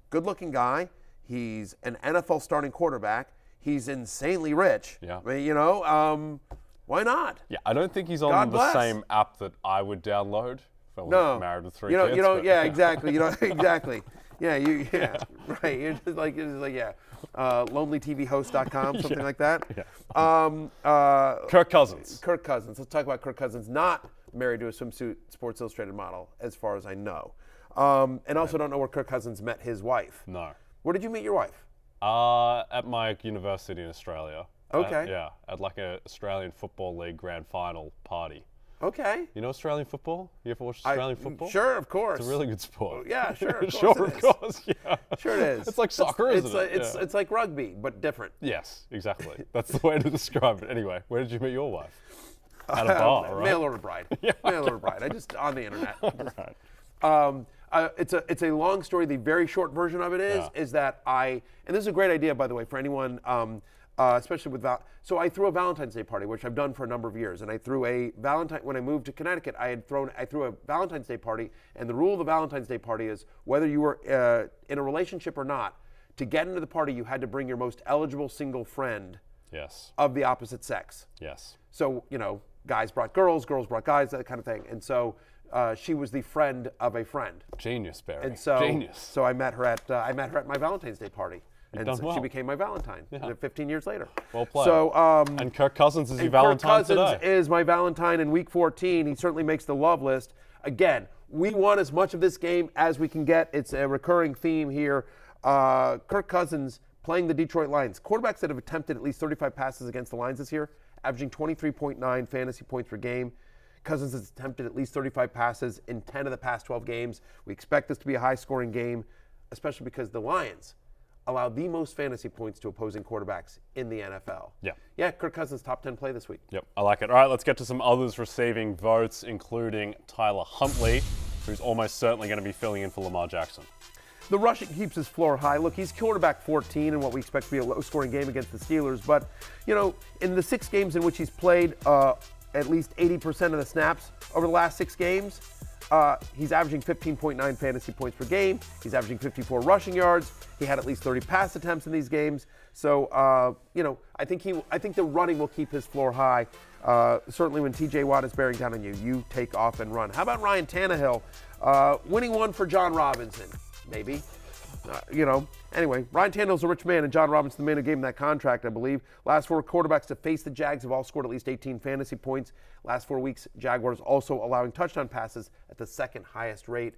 good-looking guy. He's an NFL starting quarterback. He's insanely rich. Yeah. I mean, why not? Yeah, I don't think he's on the same app that I would download if I was married with 3 kids. Yeah, exactly. Exactly. Yeah, right. You're just like, yeah. lonelytvhost.com, something like that. Kirk Cousins. Kirk Cousins. Let's talk about Kirk Cousins. Not married to a swimsuit Sports Illustrated model, as far as I know. And also don't know where Kirk Cousins met his wife. No. Where did you meet your wife? At my university in Australia. Okay. At like a Australian Football League grand final party. Okay. You know Australian football? You ever watch Australian football? Sure, of course. It's a really good sport. Yeah, sure. Of course, yeah. Sure it is. It's like soccer, isn't it? It's like rugby, but different. Yes, exactly. That's the way to describe it. Anyway, where did you meet your wife? At a bar, right? Mail order bride. Yeah, Mail order bride. I just on the internet. Right. It's a long story. The very short version of it is that and this is a great idea, by the way, for anyone, especially with so I threw a Valentine's Day party, which I've done for a number of years, and I threw when I moved to Connecticut, I threw a Valentine's Day party, and the rule of the Valentine's Day party is whether you were in a relationship or not, to get into the party, you had to bring your most eligible single friend. Yes. Of the opposite sex. Yes. So guys brought girls brought guys, that kind of thing, and so. She was the friend of a friend. Genius, Barry. And so, Genius. So I met her at my Valentine's Day party, she became my Valentine. 15 years later. Well played. So and Kirk Cousins is your Valentine today. Kirk Cousins is my Valentine in Week 14. He certainly makes the love list. Again, we want as much of this game as we can get. It's a recurring theme here. Kirk Cousins playing the Detroit Lions. Quarterbacks that have attempted at least 35 passes against the Lions this year, averaging 23.9 fantasy points per game. Cousins has attempted at least 35 passes in 10 of the past 12 games. We expect this to be a high-scoring game, especially because the Lions allow the most fantasy points to opposing quarterbacks in the NFL. Yeah. Yeah, Kirk Cousins top 10 play this week. Yep, I like it. All right, let's get to some others receiving votes, including Tyler Huntley, who's almost certainly going to be filling in for Lamar Jackson. The rushing keeps his floor high. Look, he's quarterback 14 in what we expect to be a low-scoring game against the Steelers. But, in the 6 games in which he's played, at least 80% of the snaps over the last 6 games. He's averaging 15.9 fantasy points per game. He's averaging 54 rushing yards. He had at least 30 pass attempts in these games. So, I think the running will keep his floor high. Certainly when TJ Watt is bearing down on you, you take off and run. How about Ryan Tannehill? Winning one for John Robinson, maybe. Anyway, Ryan Tannehill's a rich man, and John Robinson, the man who gave him that contract, I believe. Last 4 quarterbacks to face the Jags have all scored at least 18 fantasy points. Last 4 weeks, Jaguars also allowing touchdown passes at the 2nd highest rate.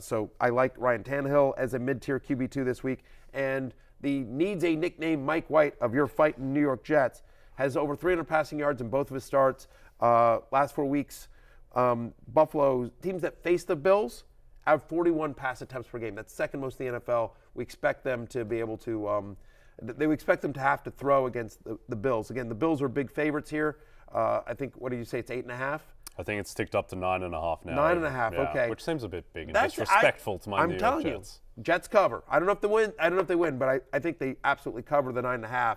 So I like Ryan Tannehill as a mid-tier QB2 this week. And the needs a nickname Mike White of your fighting New York Jets has over 300 passing yards in both of his starts. Last 4 weeks, Buffalo teams that face the Bills have 41 pass attempts per game. That's second most in the NFL. We expect them to be able to they expect them to have to throw against the Bills. Again, the Bills are big favorites here. I think, what did you say, it's 8.5? I think it's ticked up to 9.5 now. 9.5, okay. Which seems a bit big and disrespectful to my New York Jets. I'm telling you, Jets cover. I don't know if they win, but I think they absolutely cover the 9.5.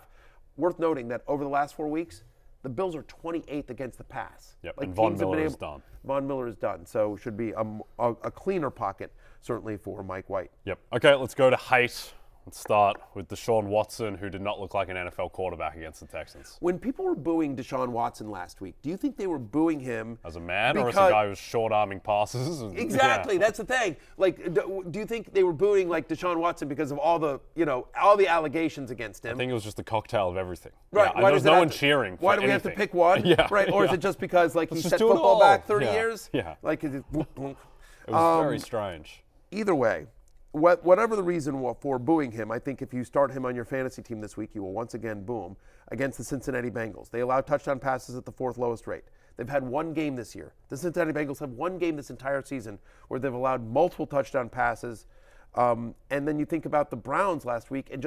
Worth noting that over the last 4 weeks, the Bills are 28th against the pass. Yep, and Von Miller is done. Von Miller is done, so should be a cleaner pocket, certainly, for Mike White. Yep. Okay, let's go to hate. Let's start with Deshaun Watson, who did not look like an NFL quarterback against the Texans. When people were booing Deshaun Watson last week, do you think they were booing him as a man or as a guy who was short-arming passes? Exactly, yeah. That's the thing. Like, do you think they were booing like Deshaun Watson because of all the allegations against him? I think it was just a cocktail of everything. Right. Yeah, there was no one cheering. Why do we have to pick one? Yeah. Right. Or yeah. is it just because he Let's set football back 30 years? Yeah. Like, it was very strange. Either way. Whatever the reason for booing him, I think if you start him on your fantasy team this week, you will once again boo him against the Cincinnati Bengals. They allow touchdown passes at the 4th lowest rate. They've had one game this year. The Cincinnati Bengals have one game this entire season where they've allowed multiple touchdown passes. And then you think about the Browns last week, and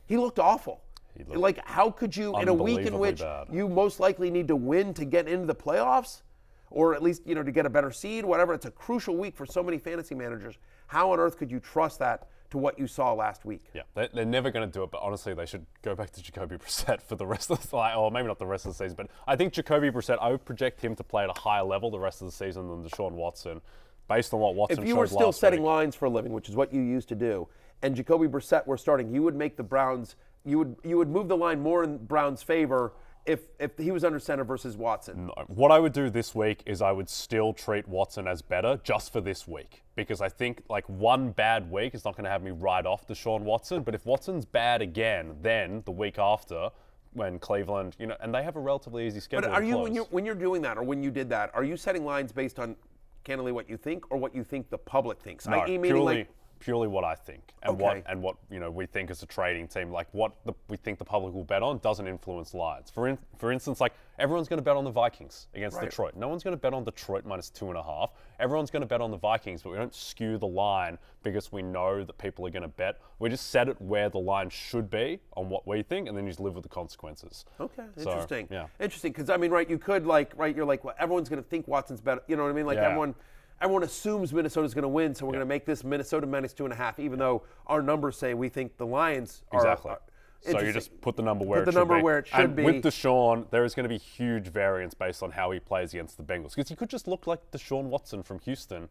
he looked awful. Like, how could you, in a week in which you most likely need to win to get into the playoffs, or at least, to get a better seed, whatever. It's a crucial week for so many fantasy managers. How on earth could you trust that to what you saw last week? Yeah, they're never going to do it, but honestly, they should go back to Jacoby Brissett for the rest of the or maybe not the rest of the season, but I think Jacoby Brissett, I would project him to play at a higher level the rest of the season than Deshaun Watson, based on what Watson showed last week. If you were still setting lines for a living, which is what you used to do, and Jacoby Brissett were starting, you would make the Browns, you would move the line more in Browns' favor if he was under center versus Watson? No. What I would do this week is I would still treat Watson as better just for this week, because I think like one bad week is not going to have me write off Deshaun Watson. But if Watson's bad again, then the week after, when Cleveland, and they have a relatively easy schedule. But are you close. when you're doing that, or when you did that, are you setting lines based on candidly what you think, or what you think the public thinks? No, purely what I think, and Okay. what we think as a trading team, like what we think the public will bet on doesn't influence lines. For instance, like everyone's going to bet on the Vikings against Detroit. No one's going to bet on Detroit minus 2.5. Everyone's going to bet on the Vikings, but we don't skew the line because we know that people are going to bet. We just set it where the line should be on what we think, and then you just live with the consequences. Okay, So, interesting. yeah. Interesting, because you could you're like, well, everyone's going to think Watson's better. You know what I mean? Like Yeah. everyone assumes Minnesota's going to win, so we're going to make this Minnesota minus 2.5, even though our numbers say we think the Lions are. Exactly. So you interesting. just put the number where Put it the should number be. where it should and be. with Deshaun, there is going to be huge variance based on how he plays against the Bengals, because he could just look like Deshaun Watson from Houston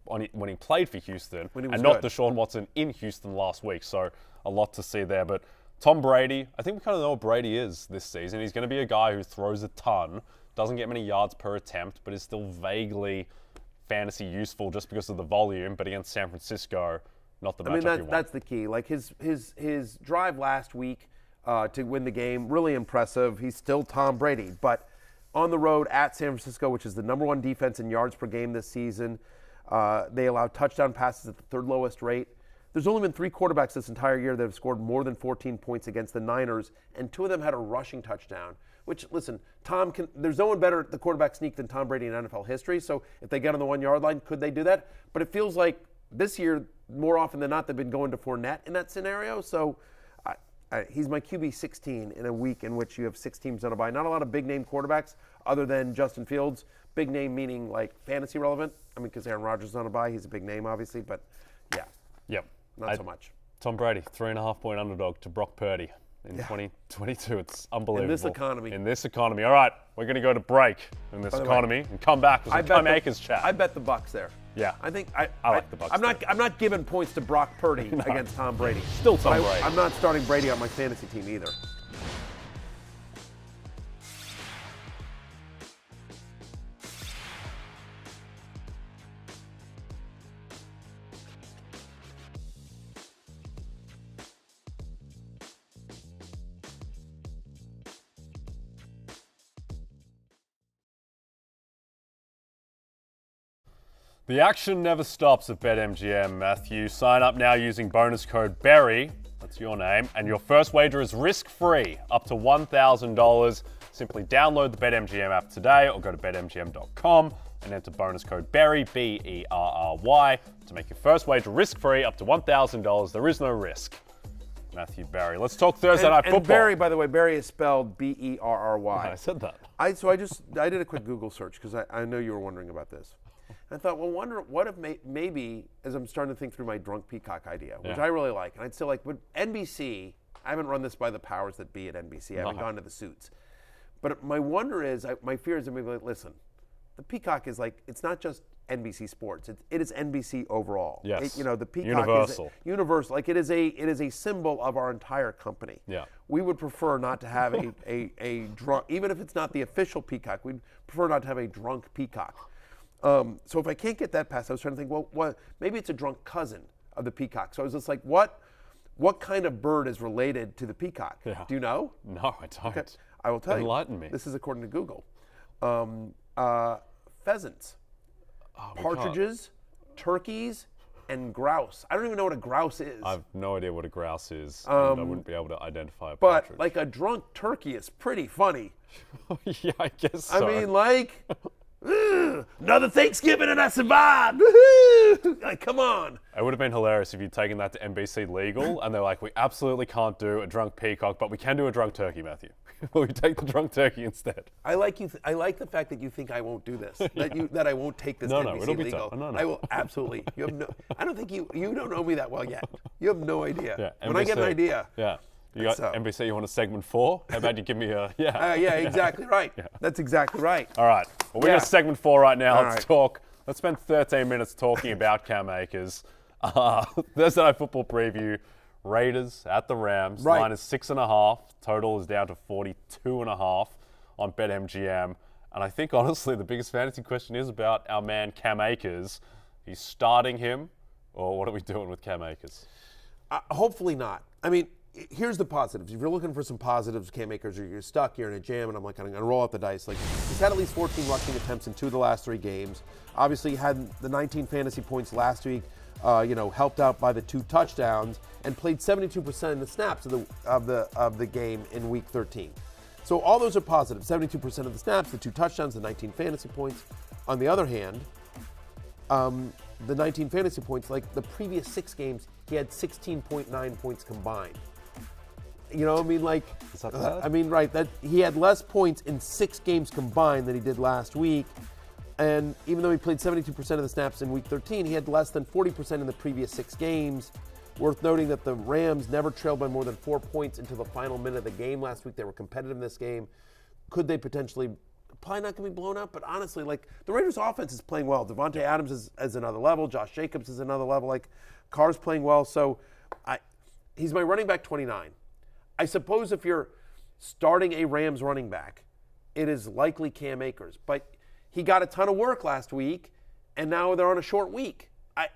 when he played for Houston, When he was and not good. Deshaun Watson in Houston last week. So a lot to see there. But Tom Brady, I think we kind of know what Brady is this season. He's going to be a guy who throws a ton, doesn't get many yards per attempt, but is still vaguely fantasy useful just because of the volume. But against San Francisco, not the matchup you want. That's the key. Like his drive last week to win the game, really impressive. He's still Tom Brady, but on the road at San Francisco, which is the number one defense in yards per game this season, they allow touchdown passes at the third lowest rate. There's only been 3 quarterbacks this entire year that have scored more than 14 points against the Niners, and 2 of them had a rushing touchdown. Which, listen, there's no one better at the quarterback sneak than Tom Brady in NFL history. So if they get on the 1-yard line, could they do that? But it feels like this year, more often than not, they've been going to Fournette in that scenario. So he's my QB 16 in a week in which you have 6 teams on a bye. Not a lot of big name quarterbacks other than Justin Fields. Big name meaning like fantasy relevant. I mean, because Aaron Rodgers is on a bye, he's a big name, obviously. But yeah, not so much. Tom Brady, 3.5-point underdog to Brock Purdy in 2022. It's unbelievable. In this economy. All right, we're going to go to break in this economy and come back with some Tom Akers chat. I bet the Bucs there. Yeah. I think I like the Bucs. I'm not giving points to Brock Purdy against Tom Brady. Still Tom Brady. I'm not starting Brady on my fantasy team either. The action never stops at BetMGM, Matthew. Sign up now using bonus code BERRY, that's your name, and your first wager is risk-free, up to $1,000. Simply download the BetMGM app today or go to betmgm.com and enter bonus code BERRY, B-E-R-R-Y, to make your first wager risk-free up to $1,000. There is no risk. Matthew Berry. Let's talk Thursday Night Football. And Berry, by the way, Berry is spelled B-E-R-R-Y. I said that. I did a quick Google search because I know you were wondering about this. I thought, well, what if maybe, as I'm starting to think through my drunk peacock idea, which I really like, and I'd still like, but NBC, I haven't run this by the powers that be at NBC. I haven't gone to the suits. But my wonder is, my fear is that maybe, like, listen, the peacock is like, it's not just NBC Sports. It is NBC overall. Yes. The peacock Universal. is universal. Like it is a symbol of our entire company. Yeah. We would prefer not to have a drunk, even if it's not the official peacock. We'd prefer not to have a drunk peacock. So if I can't get that past, I was trying to think, well, what? Maybe it's a drunk cousin of the peacock. So I was just like, what kind of bird is related to the peacock? Yeah. Do you know? No, I don't. Okay. I will tell you. Enlighten me. This is according to Google. Pheasants, partridges, turkeys, and grouse. I don't even know what a grouse is. I have no idea what a grouse is, and I wouldn't be able to identify a but partridge. like a drunk turkey is pretty funny. Yeah, I guess so. I mean, like, another Thanksgiving and I survived. Woohoo! Like, come on. It would have been hilarious if you'd taken that to NBC Legal, and they're like, we absolutely can't do a drunk peacock, but we can do a drunk turkey, Matthew. Will you take the drunk turkey instead? I like you. I like the fact that you think I won't do this. That I won't take this to NBC it'll be Legal. tough. No. I will absolutely. You have no. I don't think you don't know me that well yet. You have no idea. Yeah, when I get an NBC. idea. Yeah. You got So- NBC, you want a segment 4? How about you give me a, Yeah, exactly right. That's exactly right. All right. Well, we're Yeah. in segment 4 right now. All Let's right. talk. Let's spend 13 minutes talking about Cam Akers. Thursday Night Football preview. Raiders at the Rams. Right. Line is 6.5. Total is down to 42.5 on BetMGM. And I think, honestly, the biggest fantasy question is about our man Cam Akers. He's starting him, or what are we doing with Cam Akers? Hopefully not. I mean, here's the positives. If you're looking for some positives, Cam Akers, or you're stuck, you're in a jam, and I'm like, I'm going to roll out the dice. Like, he's had at least 14 rushing attempts in 2 of the last 3 games. Obviously, he had the 19 fantasy points last week, helped out by the 2 touchdowns, and played 72% of the snaps of the game in Week 13. So all those are positive. 72% of the snaps, the 2 touchdowns, the 19 fantasy points. On the other hand, the 19 fantasy points, like the previous 6 games, he had 16.9 points combined. You know, I mean, like, is that bad? I mean, right, that he had less points in 6 games combined than he did last week. And even though he played 72% of the snaps in Week 13, he had less than 40% in the previous 6 games. Worth noting that the Rams never trailed by more than 4 points until the final minute of the game last week. They were competitive in this game. Could they potentially, probably not going to be blown up, but honestly, like, the Raiders' offense is playing well. Devontae Adams is another level. Josh Jacobs is another level. Like, Carr's playing well. So he's my running back 29. I suppose if you're starting a Rams running back, it is likely Cam Akers. But he got a ton of work last week, and now they're on a short week. I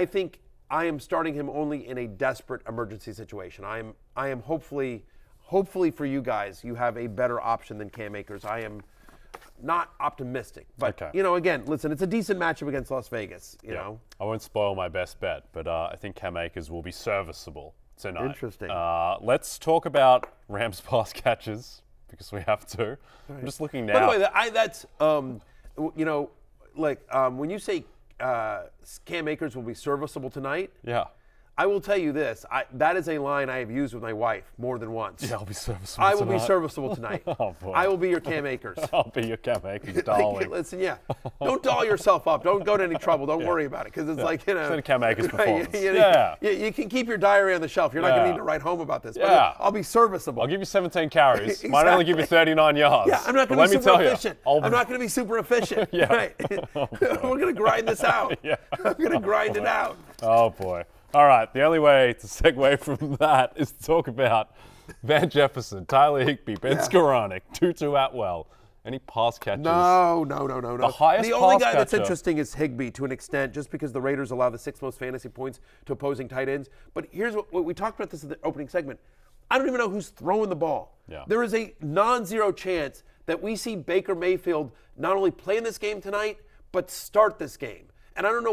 think I am starting him only in a desperate emergency situation. I am hopefully for you guys, you have a better option than Cam Akers. I am not optimistic, but Okay. Again, listen, it's a decent matchup against Las Vegas. You know, I won't spoil my best bet, but I think Cam Akers will be serviceable tonight. Interesting. Let's talk about Rams pass catches because we have to. Right. I'm just looking now. By the way, that's when you say Cam Akers will be serviceable tonight. Yeah. I will tell you this. That is a line I have used with my wife more than once. Yeah, I'll be serviceable I will tonight. be serviceable tonight. Oh, boy. I will be your Cam Akers. I'll be your Cam Akers, darling. Listen, yeah. Don't doll yourself up. Don't go to any trouble. Don't worry about it because it's like, It's a Cam Akers right, performance. you can keep your diary on the shelf. You're not going to need to write home about this. But Yeah. I'll be serviceable. I'll give you 17 carries. Exactly. Might only give you 39 yards. Yeah, I'm not But going to be let me super tell efficient. you, I'm not going to be super efficient. Yeah. Right. We're going to grind this out. Yeah. I'm going to grind it out. Oh, boy. All right, the only way to segue from that is to talk about Van Jefferson, Tyler Higbee, Ben Skoranek, Tutu Atwell. Any pass catches? No. The highest The only pass guy that's catcher. interesting is Higbee to an extent, just because the Raiders allow the 6th most fantasy points to opposing tight ends. But here's what we talked about this in the opening segment. I don't even know who's throwing the ball. Yeah. There is a non-zero chance that we see Baker Mayfield not only play in this game tonight, but start this game. And I don't know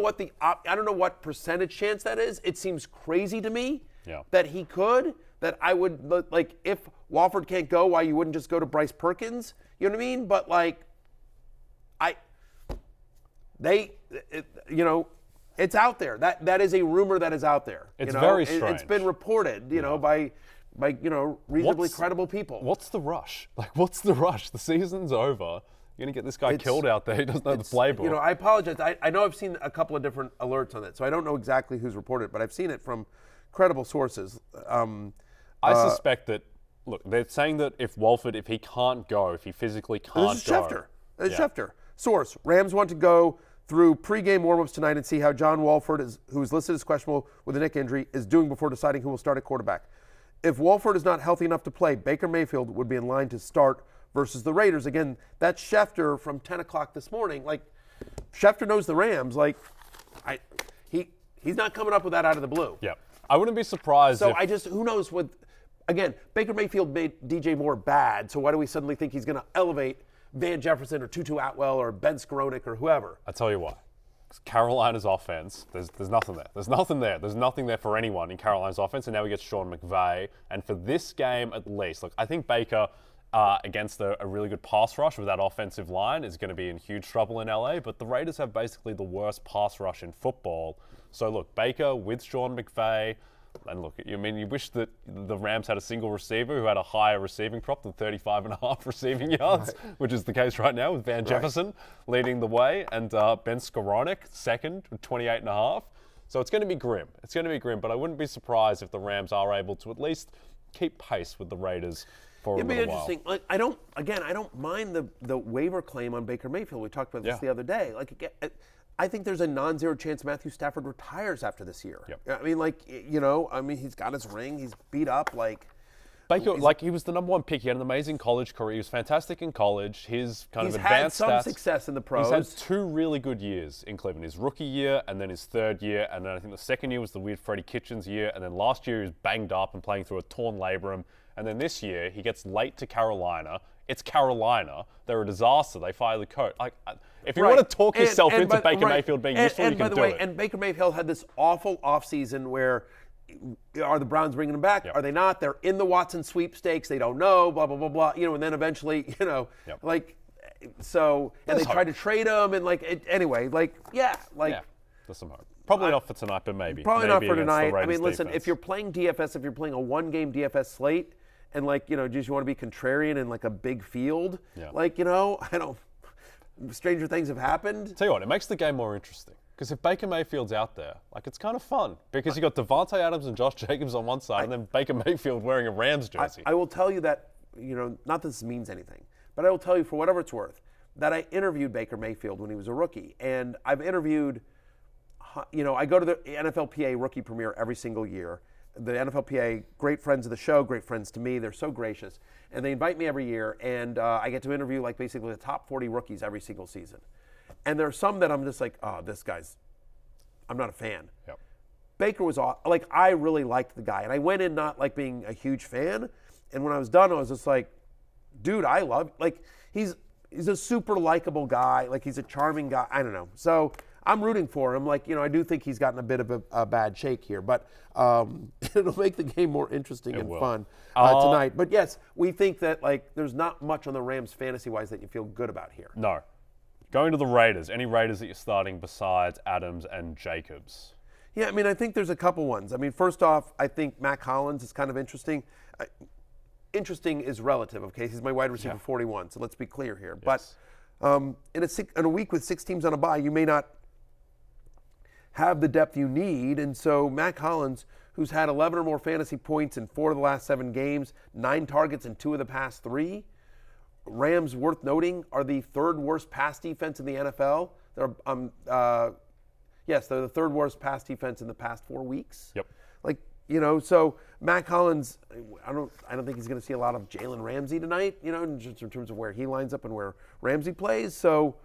what percentage chance that is. It seems crazy to me that he could. That I would like if Wofford can't go, why you wouldn't just go to Bryce Perkins? You know what I mean? But like, it's out there. That is a rumor that is out there. It's very strange. It's been reported, by reasonably credible people. What's the rush? Like, what's the rush? The season's over. You're going to get this guy killed out there. He doesn't know the playbook. I apologize. I know I've seen a couple of different alerts on that, so I don't know exactly who's reported, but I've seen it from credible sources. I suspect that, look, they're saying that if he can't go, if he physically can't This is Schefter. This is Schefter. Source, Rams want to go through pregame warmups tonight and see how John Wolford, who is listed as questionable with a neck injury, is doing before deciding who will start at quarterback. If Wolford is not healthy enough to play, Baker Mayfield would be in line to start versus the Raiders. Again, that's Schefter from 10 o'clock this morning. Like, Schefter knows the Rams. Like, he's not coming up with that out of the blue. Yeah. I wouldn't be surprised So who knows again, Baker Mayfield made DJ Moore bad, so why do we suddenly think he's going to elevate Van Jefferson or Tutu Atwell or Ben Skoranek or whoever? I'll tell you why. Carolina's offense, there's nothing there. There's nothing there. There's nothing there for anyone in Carolina's offense, and now we get Sean McVay. And for this game at least, look, I think Baker against a really good pass rush with that offensive line is going to be in huge trouble in LA, but the Raiders have basically the worst pass rush in football. So look, Baker with Sean McVay, and look, you wish that the Rams had a single receiver who had a higher receiving prop than 35.5 receiving yards, which is the case right now with Van Jefferson leading the way, and Ben Skoranek second with 28.5. So it's going to be grim. It's going to be grim, but I wouldn't be surprised if the Rams are able to at least keep pace with the Raiders for a little while. It'd be interesting. Like, I don't mind the waiver claim on Baker Mayfield. We talked about this the other day. Like, I think there's a non-zero chance Matthew Stafford retires after this year. Yep. I mean, he's got his ring. He's beat up. Baker, he was the number 1 pick. He had an amazing college career. He was fantastic in college. His kind of advanced stats. He's had some stats, success in the pros. He's had 2 really good years in Cleveland. His rookie year and then his 3rd year. And then I think the 2nd year was the weird Freddie Kitchens year. And then last year he was banged up and playing through a torn labrum. And then this year he gets late to Carolina. It's Carolina. They're a disaster. They fire the coach. If you want to talk yourself into Baker Mayfield being useful, you can do it. And Baker Mayfield had this awful offseason where are the Browns bringing him back? Yep. Are they not? They're in the Watson sweepstakes. They don't know, blah, blah, blah, blah. And then eventually, and they tried to trade him and there's some hope. Probably not for tonight, but maybe. Probably not for tonight. I mean, listen, defense. if you're playing DFS, if you're playing a 1-game DFS slate, and just you want to be contrarian in a big field, stranger things have happened. Tell you what, it makes the game more interesting. Because if Baker Mayfield's out there, it's kind of fun. Because you got DeVonta Adams and Josh Jacobs on one side, and then Baker Mayfield wearing a Rams jersey. I will tell you that, not that this means anything, but I will tell you for whatever it's worth, that I interviewed Baker Mayfield when he was a rookie. And I've interviewed, I go to the NFLPA rookie premiere every single year. The NFLPA, great friends of the show, great friends to me. They're so gracious. And they invite me every year, and I get to interview basically the top 40 rookies every single season. And there are some that I'm just this guy's, I'm not a fan. Yep. Baker was I really liked the guy. And I went in not being a huge fan. And when I was done, I was just dude, I love, he's a super likable guy. He's a charming guy. I don't know. So I'm rooting for him. I do think he's gotten a bit of a bad shake here. But it'll make the game more interesting and fun tonight. But yes, we think that there's not much on the Rams fantasy-wise that you feel good about here. No. Going to the Raiders. Any Raiders that you're starting besides Adams and Jacobs? Yeah, I mean, I think there's a couple ones. I mean, first off, I think Matt Collins is kind of interesting. Interesting is relative, okay? He's my wide receiver 41, so let's be clear here. Yes. But in a week with 6 teams on a bye, you may not have the depth you need. And so Matt Collins, who's had 11 or more fantasy points in 4 of the last 7 games, 9 targets in 2 of the past 3. Rams, worth noting, are the 3rd worst pass defense in the NFL. They're the 3rd worst pass defense in the past 4 weeks. Yep. So Matt Collins, I don't think he's going to see a lot of Jalen Ramsey tonight, in terms of where he lines up and where Ramsey plays. So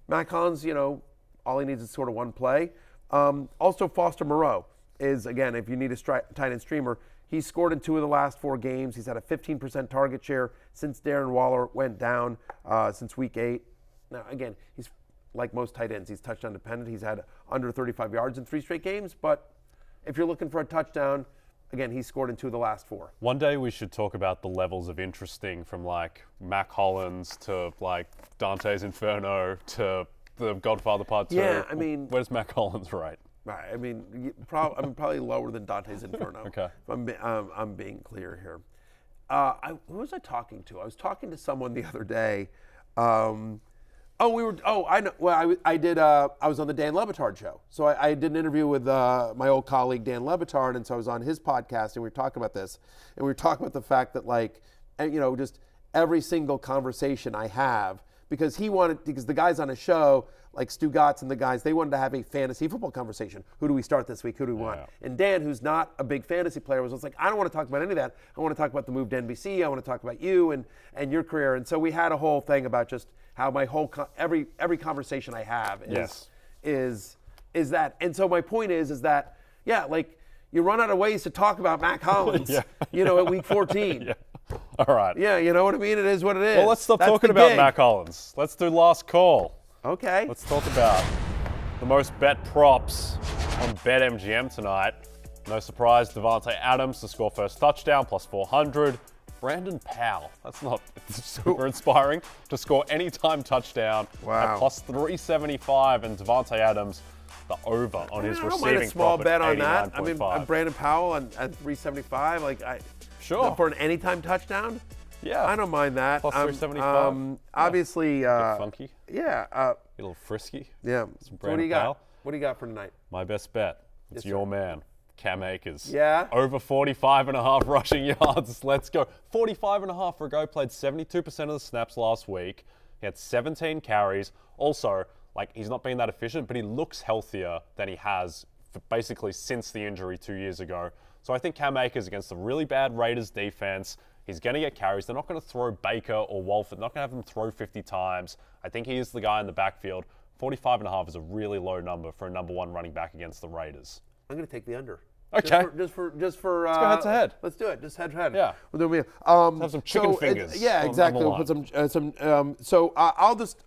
Matt Collins, all he needs is sort of one play. Also, Foster Moreau is, again, if you need a tight end streamer, he's scored in 2 of the last 4 games. He's had a 15% target share since Darren Waller went down since week 8. Now, again, he's like most tight ends. He's touchdown dependent. He's had under 35 yards in 3 straight games. But if you're looking for a touchdown, again, he's scored in 2 of the last 4. One day we should talk about the levels of interesting from Mac Hollins to Dante's Inferno to The Godfather Part 2. Yeah, I mean, where's Mac Hollins right? Right. I mean, I'm probably lower than Dante's Inferno. Okay. If I'm being clear here. Who was I talking to? I was talking to someone the other day. I know. Well, I did. I was on the Dan Le Batard show. So I did an interview with my old colleague Dan Le Batard, and so I was on his podcast, and we were talking about this, and we were talking about the fact that just every single conversation I have, because the guys on his show, like Stu Gatz and the guys, they wanted to have a fantasy football conversation. Who do we start this week? Who do we want? And Dan, who's not a big fantasy player, was like, I don't want to talk about any of that. I want to talk about the move to NBC. I want to talk about you and your career. And so we had a whole thing about just how my whole every conversation I have is that. And so my point is that you run out of ways to talk about Matt Collins, at week 14. Yeah. All right. Yeah, you know what I mean? It is what it is. Well, let's stop talking about Matt Collins. Let's do last call. Okay. Let's talk about the most bet props on BetMGM tonight. No surprise, DeVonta Adams to score first touchdown, plus 400. Brandon Powell, that's not super inspiring, to score anytime touchdown at plus 375. And DeVonta Adams, the over on his receiving prop. I don't mind a small bet on that. I mean, Brandon Powell at 375, sure. For an anytime touchdown? Yeah. I don't mind that. Plus 375. Obviously. Funky. Yeah. A little frisky. Yeah. Some So what do you Powell. got? What do you got for tonight? My best bet. It's your man, Cam Akers. Yeah. Over 45.5 rushing yards. Let's go. 45.5 for a guy who played 72% of the snaps last week. He had 17 carries. Also, like he's not been that efficient, but he looks healthier than he has basically since the injury 2 years ago. So I think Cam Akers against a really bad Raiders defense, he's going to get carries. They're not going to throw Baker or Wolford. They're not going to have him throw 50 times. I think he is the guy in the backfield. 45.5 is a really low number for a number 1 running back against the Raiders. I'm going to take the under. Okay. Just for. Let's go head to head. Let's do it. Just head to head. Yeah. We'll do have some chicken fingers. Yeah, on exactly. the We'll put some. So I'll just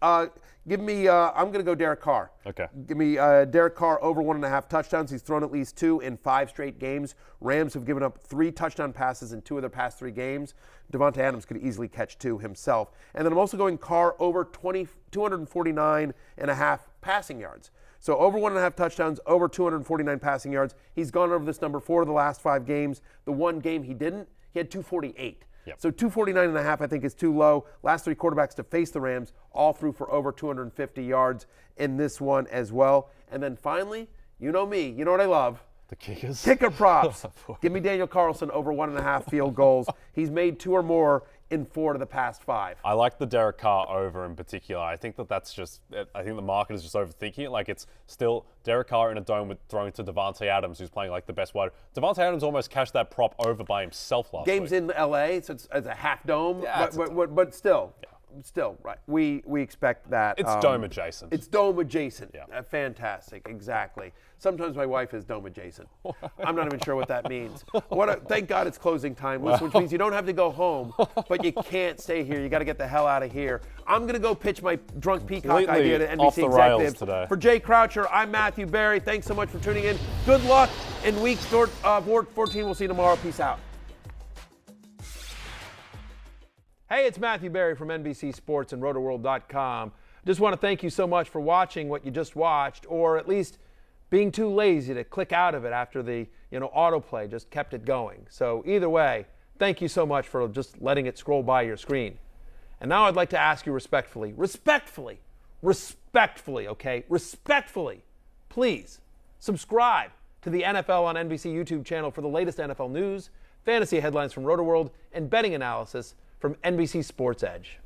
give me. I'm going to go Derek Carr. Okay. Give me Derek Carr over 1.5 touchdowns. He's thrown at least 2 in 5 straight games. Rams have given up 3 touchdown passes in 2 of their past 3 games. Devontae Adams could easily catch 2 himself. And then I'm also going Carr over 249.5 passing yards. So over 1.5 touchdowns, over 249 passing yards. He's gone over this number 4 of the last 5 games. The one game he didn't, he had 248. Yep. So 249.5 I think is too low. Last 3 quarterbacks to face the Rams all threw for over 250 yards in this one as well. And then finally, you know me, you know what I love? The kickers. Kicker props. Give me Daniel Carlson over 1.5 field goals. He's made 2 or more in 4 of the past 5. I like the Derek Carr over in particular. I think that's just, I think the market is just overthinking it. Like it's still Derek Carr in a dome with throwing to Devontae Adams, who's playing like the best wide. Devontae Adams almost cashed that prop over by himself last Game's week. in LA, so it's a half dome, Yeah, but still. Yeah. Still, right. We expect that. It's dome adjacent. It's dome adjacent. Yeah. Fantastic. Exactly. Sometimes my wife is dome adjacent. I'm not even sure what that means. Thank God it's closing time, which means you don't have to go home, but you can't stay here. You got to get the hell out of here. I'm going to go pitch my drunk peacock Completely idea to off NBC the rails executives. today. For Jay Croucher, I'm Matthew Berry. Thanks so much for tuning in. Good luck in week 14. We'll see you tomorrow. Peace out. Hey, it's Matthew Berry from NBC Sports and Rotoworld.com. Just want to thank you so much for watching what you just watched, or at least being too lazy to click out of it after the autoplay just kept it going. So either way, thank you so much for just letting it scroll by your screen. And now I'd like to ask you respectfully, okay, please subscribe to the NFL on NBC YouTube channel for the latest NFL news, fantasy headlines from Rotoworld, and betting analysis from NBC Sports Edge.